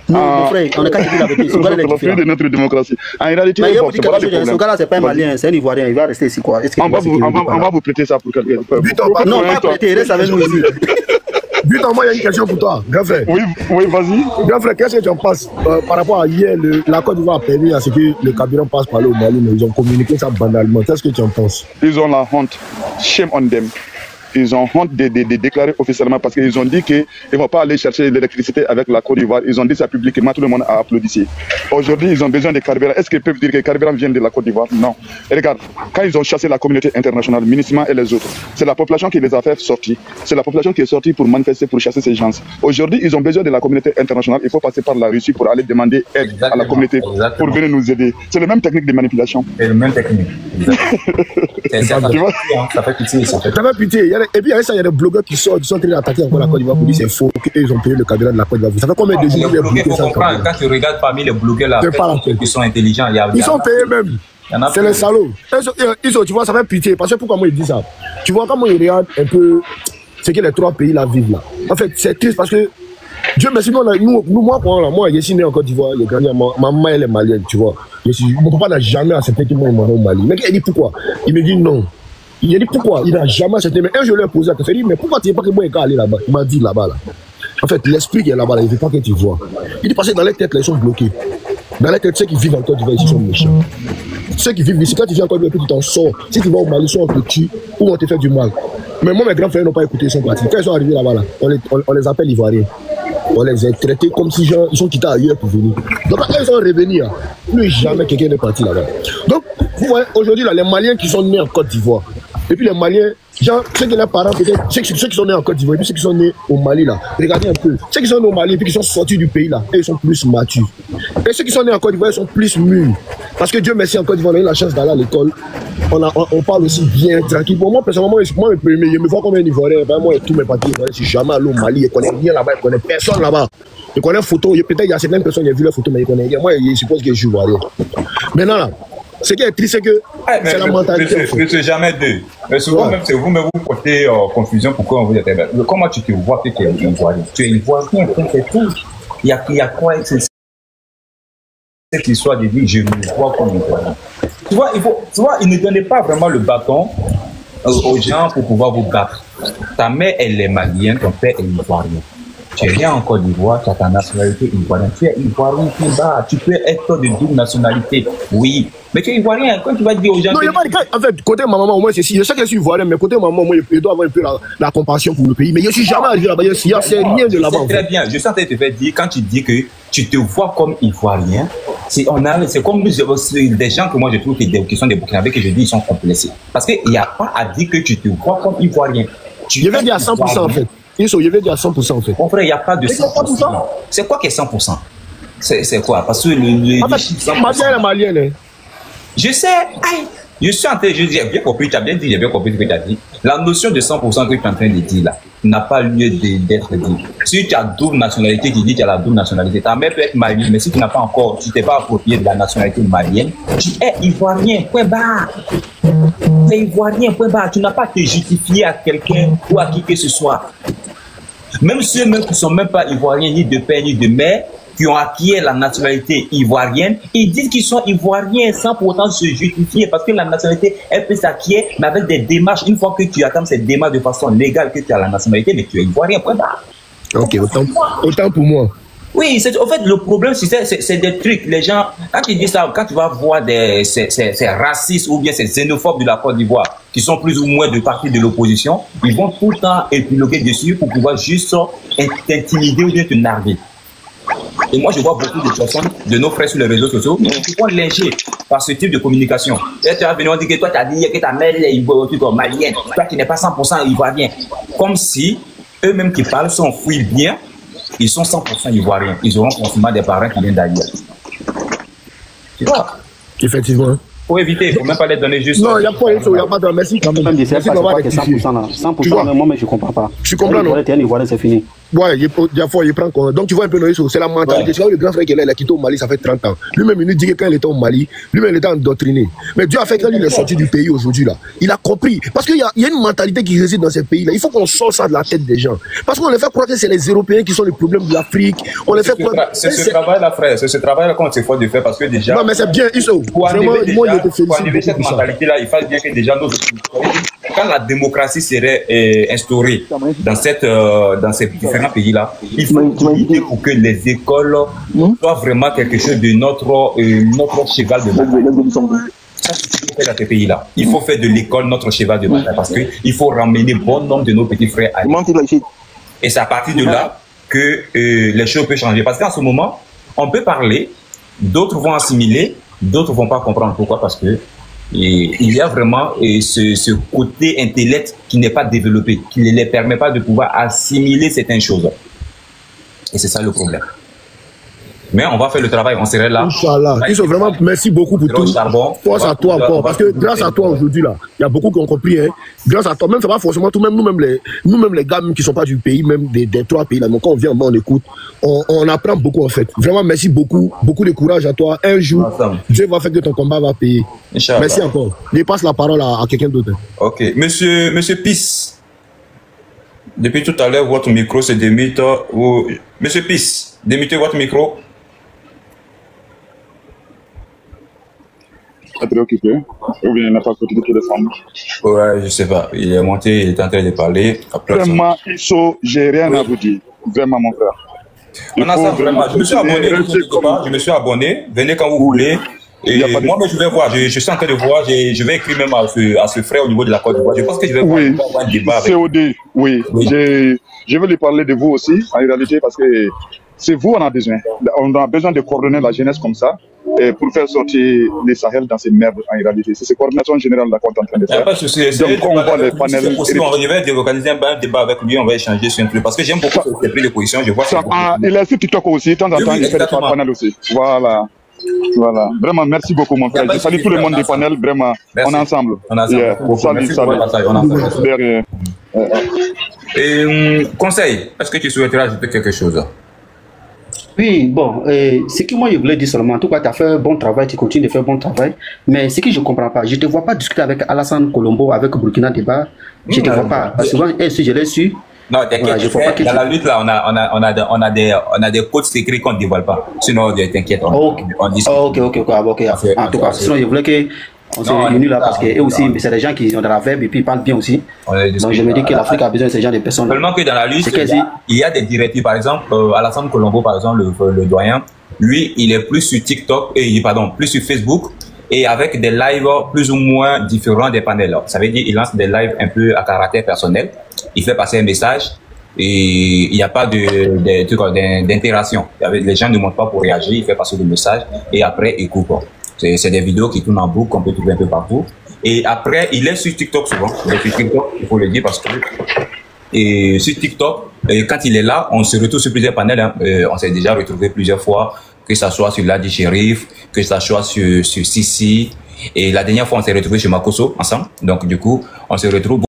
S10: Non, mon frère, on a qu'à dire la vérité. Ce gars-là est différent.
S5: De notre démocratie. En réalité,
S10: ce gars-là, c'est pas un Malien, c'est un Ivoirien. Il va rester ici, quoi.
S5: On va vous prêter ça pour quelqu'un.
S10: Non, pas prêter, reste avec nous ici.
S11: Buton, moi, il y a une question pour toi, grand frère.
S5: Oui, vas-y.
S11: Grand frère, qu'est-ce que tu en penses par rapport à hier, la Côte d'Ivoire a permis à ce que le carburant passe par là au Mali, mais ils ont communiqué ça banalement. Qu'est-ce que tu en penses?
S5: Ils ont la honte. Shame on them. Ils ont honte de déclarer officiellement parce qu'ils ont dit qu'ils ne vont pas aller chercher l'électricité avec la Côte d'Ivoire. Ils ont dit ça publiquement, tout le monde a applaudi. Aujourd'hui, ils ont besoin de carburant. Est-ce qu'ils peuvent dire que le carburant vient de la Côte d'Ivoire? Non. Et regarde, quand ils ont chassé la communauté internationale, MINUSMA et les autres, c'est la population qui les a fait sortir. C'est la population qui est sortie pour manifester, pour chasser ces gens. Aujourd'hui, ils ont besoin de la communauté internationale. Il faut passer par la Russie pour aller demander aide à la communauté pour venir nous aider. C'est la même technique de manipulation.
S8: C'est la même technique. Ça fait pitié. Ça fait
S11: pitié. Et puis, il y a des blogueurs qui sont en train d'attaquer encore la Côte d'Ivoire pour dire que c'est faux, qu'ils ont payé le carburant de la Côte d'Ivoire. Ça fait combien de jours
S8: il faut comprendre, quand tu regardes parmi les blogueurs là, qui sont intelligents,
S11: ils sont payés même. C'est les salauds. Tu vois, ça fait pitié. Parce que pourquoi moi, ils disent ça? Tu vois, comment ils regardent un peu ce que les trois pays là vivent là. En fait, c'est triste parce que Dieu merci, moi, je suis né en Côte d'Ivoire, ma maman elle est malienne, tu vois. Mon papa n'a jamais accepté que moi, je m'en au Mali. Mais il dit pourquoi? Il me dit non. Il a dit pourquoi? Il n'a jamais accepté. Mais un jour, je lui ai posé la question. Il dit, mais pourquoi tu ne dis pas que moi, je vais aller là-bas? Il m'a dit là-bas. Là. En fait, l'esprit qui est là-bas, là, il ne veut pas que tu vois. Il dit parce que dans les têtes, là, ils sont bloqués. Dans les têtes, ceux qui vivent en Côte d'Ivoire ici sont méchants. Ceux qui vivent ici, quand tu viens en Côte d'Ivoire, tu t'en sors. Si tu vas au Mali, soit on te tue ou on te fait du mal. Mais moi, mes grands frères n'ont pas écouté, ils sont partis. Quand ils sont arrivés là-bas, là, on les appelle Ivoiriens. On les a traités comme si ils sont quittés ailleurs pour venir. Donc, quand ils sont revenus, plus jamais quelqu'un n'est parti là-bas. Donc, vous voyez, aujourd'hui, là, les Maliens qui sont nés en Côte d'Ivoire, Et puis les Maliens, genre, ceux qui ont leurs parents, peut-être, ceux qui sont nés en Côte d'Ivoire, et puis ceux qui sont nés au Mali, là, regardez un peu. Ceux qui sont nés au Mali et puis qui sont sortis du pays, là, ils sont plus matures. Et ceux qui sont nés en Côte d'Ivoire, ils sont plus mûrs. Parce que Dieu merci, en Côte d'Ivoire, on a eu la chance d'aller à l'école. On parle aussi bien, tranquille. Pour moi, personnellement, je me vois comme un Ivoirien. Moi, tous mes papiers, je suis jamais allé au Mali. Je connais rien là-bas, je connais personne là-bas. Je connais photos, peut-être il y a certaines personnes qui ont vu leurs photos, mais je connais rien. Moi, je suppose que je suis Ivoirien. Maintenant, là, ce qui est triste, c'est que c'est la mentalité.
S8: Monsieur jamais deux. Mais souvent, même c'est vous-même vous portez confusion pourquoi on vous dit comment tu te vois que tu es Ivoirien. Tu es Ivoirien, c'est tout. Il y a quoi cette histoire de dire je me vois comme Ivoirien. Tu vois, il ne donnait pas vraiment le bâton aux gens pour pouvoir vous battre. Ta mère, elle est malienne, ton père est ivoirien. Tu es rien en Côte d'Ivoire, tu as ta nationalité ivoirienne. Tu es ivoirien, tu peux être de double nationalité, oui. Mais tu es ivoirien, quand tu vas dire aux gens...
S11: Non, il n'y a pas de cas. En fait, côté ma maman, au moins, c'est si. Je sais que je suis ivoirien, mais côté ma maman, moi, je dois avoir un peu la compassion pour le pays. Mais je ne suis jamais arrivé là-bas. Il n'y a rien de là-bas.
S8: Très bien. Je suis en train de te faire dire, quand tu dis que tu te vois comme ivoirien, c'est comme des gens que moi je trouve qui sont des Burkinabés que je dis ils sont complexés. Parce qu'il n'y a pas à dire que tu te vois comme ivoirien.
S11: Je vais dire à 100% en fait. Je vais dire à 100% en fait.
S8: Mon frère, il n'y a pas de 100%. C'est quoi qui est 100%? C'est quoi? Parce que
S11: en fait, ma mère est malienne.
S8: Je sais, je suis en train, j'ai bien compris, tu as bien dit, j'ai bien compris ce que tu as dit. La notion de 100% que tu es en train de dire là n'a pas lieu d'être dit. Si tu as double nationalité, tu dis que tu as la double nationalité. Ta mère peut être malienne, mais si tu n'as pas encore, tu t'es pas approprié de la nationalité malienne, tu es ivoirien, point barre. Tu es ivoirien, point barre. Tu n'as pas à te justifier à quelqu'un ou à qui que ce soit. Même ceux même qui ne sont même pas ivoiriens, ni de père, ni de mère, qui ont acquis la nationalité ivoirienne, ils disent qu'ils sont ivoiriens sans pour autant se justifier, parce que la nationalité, elle peut s'acquérir, mais avec des démarches. Une fois que tu attends cette démarche de façon légale, que tu as la nationalité, mais tu es ivoirien, point barre.
S11: Ok, autant pour moi.
S8: Oui, en fait, le problème, c'est des trucs. Les gens, quand tu dis ça, quand tu vas voir ces racistes ou bien ces xénophobes de la Côte d'Ivoire, qui sont plus ou moins de partie de l'opposition, ils vont tout le temps épiloguer dessus pour pouvoir juste t'intimider ou bien te narguer. Et moi, je vois beaucoup de personnes, de nos frères sur les réseaux sociaux, qui vont lyncher par ce type de communication. Et tu vas venir dire que toi, tu as dit que ta mère est malienne, toi, tu n'es pas 100% ivoirien. Comme si eux-mêmes qui parlent s'enfuient bien, ils sont 100% ivoiriens. Ils auront forcément des parents qui viennent d'ailleurs. Tu vois?
S11: Effectivement.
S8: Faut éviter, il ne faut même pas les donner juste.
S11: Non, il n'y a pas de merci quand même.
S10: C'est pas que 100% là. 100% moi, mais je ne comprends pas.
S11: Tu comprends, non?
S10: Tu es un Ivoirien, c'est fini.
S11: Ouais, il prend quoi. Donc tu vois un peu, c'est la mentalité. Tu vois, le grand frère qui est là, il a quitté au Mali, ça fait 30 ans. Lui-même, il nous dit que quand il était au Mali, lui-même, il était endoctriné. Mais Dieu a fait quand il est sorti du pays aujourd'hui, là, il a compris. Parce qu'il y a une mentalité qui réside dans ces pays-là. Il faut qu'on sorte ça de la tête des gens. Parce qu'on les fait croire que c'est les Européens qui sont le problème de l'Afrique. On les fait croire.
S8: C'est ce travail-là, frère. C'est ce travail-là qu'on s'efforce de faire parce que déjà.
S11: Non, mais c'est bien, Isso. Vraiment, moi, je te félicite.
S8: Pour enlever cette mentalité-là, il faut bien que déjà nos. Quand la démocratie serait instaurée dans ces différents pays-là, il faut lutter pour que les écoles soient vraiment quelque chose de notre cheval de bataille. Ça, c'est dans ces pays-là. Il faut faire de l'école notre cheval de bataille parce qu'il faut ramener bon nombre de nos petits frères à l'école. Et c'est à partir de là que les choses peuvent changer. Parce qu'en ce moment, on peut parler, d'autres vont assimiler, d'autres ne vont pas comprendre. Pourquoi? Parce que il y a vraiment ce côté intellect qui n'est pas développé, qui ne les permet pas de pouvoir assimiler certaines choses. Et c'est ça le problème. Mais on va faire le travail, on serait là.
S11: Inch'Allah. Vraiment, merci beaucoup pour tout. Force à toi encore. Parce que grâce à toi aujourd'hui, là, il y a beaucoup qui ont compris. Hein. Grâce à toi, même ça va forcément tout, même nous-mêmes les gars même qui ne sont pas du pays, même des 3 pays, là, donc quand on vient, on écoute, on apprend beaucoup en fait. Vraiment, merci beaucoup. Beaucoup de courage à toi. Un jour, Dieu va faire que ton combat va payer. Merci encore. Je passe la parole à quelqu'un d'autre.
S2: Ok. Monsieur Pis, depuis tout à l'heure, votre micro se démute. Monsieur Pis, démutez votre micro.
S5: Préoccupé, ou bien il n'a pas continué de défendre.
S2: Ouais, je sais pas. Il est monté, il est en train de parler.
S5: Vraiment, j'ai rien à vous dire. Vraiment, mon frère.
S2: On a ça vraiment. Je me suis abonné. Je me suis abonné. Venez quand vous voulez. Et moi, je vais voir. Je suis en train de voir. Je vais écrire même à ce frère au niveau de la Côte d'Ivoire. Je pense que je vais voir un débat avec
S5: COD, oui. Je veux lui parler de vous aussi, en réalité, parce que c'est vous on a besoin. On a besoin de coordonner la jeunesse comme ça. pour faire sortir les Sahel dans ces merdes en réalité. C'est cette coordination générale là qu'on est en train de faire.
S8: Pas de souci.
S5: Donc on voit les panels.
S8: On va délocaliser un débat avec lui, on va échanger sur un truc. Parce que j'aime beaucoup ses prises de position. Je vois ça.
S5: Il est sur TikTok aussi, de temps en temps, il fait des panels aussi. Voilà. Voilà. Vraiment, merci beaucoup, mon frère. Je salue tout le monde du panel. Vraiment, on est ensemble.
S8: On est ensemble.
S5: Salut.
S8: Conseil, est-ce que tu souhaiterais ajouter quelque chose?
S10: Oui, bon, ce que moi je voulais dire seulement, en tout cas, tu as fait un bon travail, tu continues de faire un bon travail, mais ce que je ne comprends pas, je ne te vois pas discuter avec Alassane Colombo, avec Burkina Débat, je ne te vois pas, parce que souvent, si je l'ai su,
S8: non, t'inquiète, voilà, dans la lutte là, on a des codes secrets qu'on ne dévoile pas. Sinon, t'inquiète, on discute.
S10: Ok. En tout cas, sinon, je voulais que on s'est réunis là parce que eux aussi, c'est des gens qui ont de la verbe et puis ils parlent bien aussi. Donc je me dis que l'Afrique a besoin de ce genre de personnes.
S8: Seulement que dans la lutte, il y a des directives. Par exemple, Alassane Colombo, par exemple, le doyen, lui, il est plus sur TikTok, plus sur Facebook. Et avec des lives plus ou moins différents des panels. Ça veut dire qu'il lance des lives un peu à caractère personnel. Il fait passer un message et il n'y a pas d'interaction. Les gens ne montent pas pour réagir, il fait passer le message et après il coupe. C'est des vidéos qui tournent en boucle qu'on peut trouver un peu partout. Et après, il est sur TikTok souvent. Il est sur TikTok, il faut le dire parce que sur TikTok, quand il est là, on se retrouve sur plusieurs panels. Hein. On s'est déjà retrouvé plusieurs fois. Que ça soit sur Ladi Shérif, que ça soit sur Sissi. Et la dernière fois, on s'est retrouvé chez Makoso ensemble. Donc, du coup, on se retrouve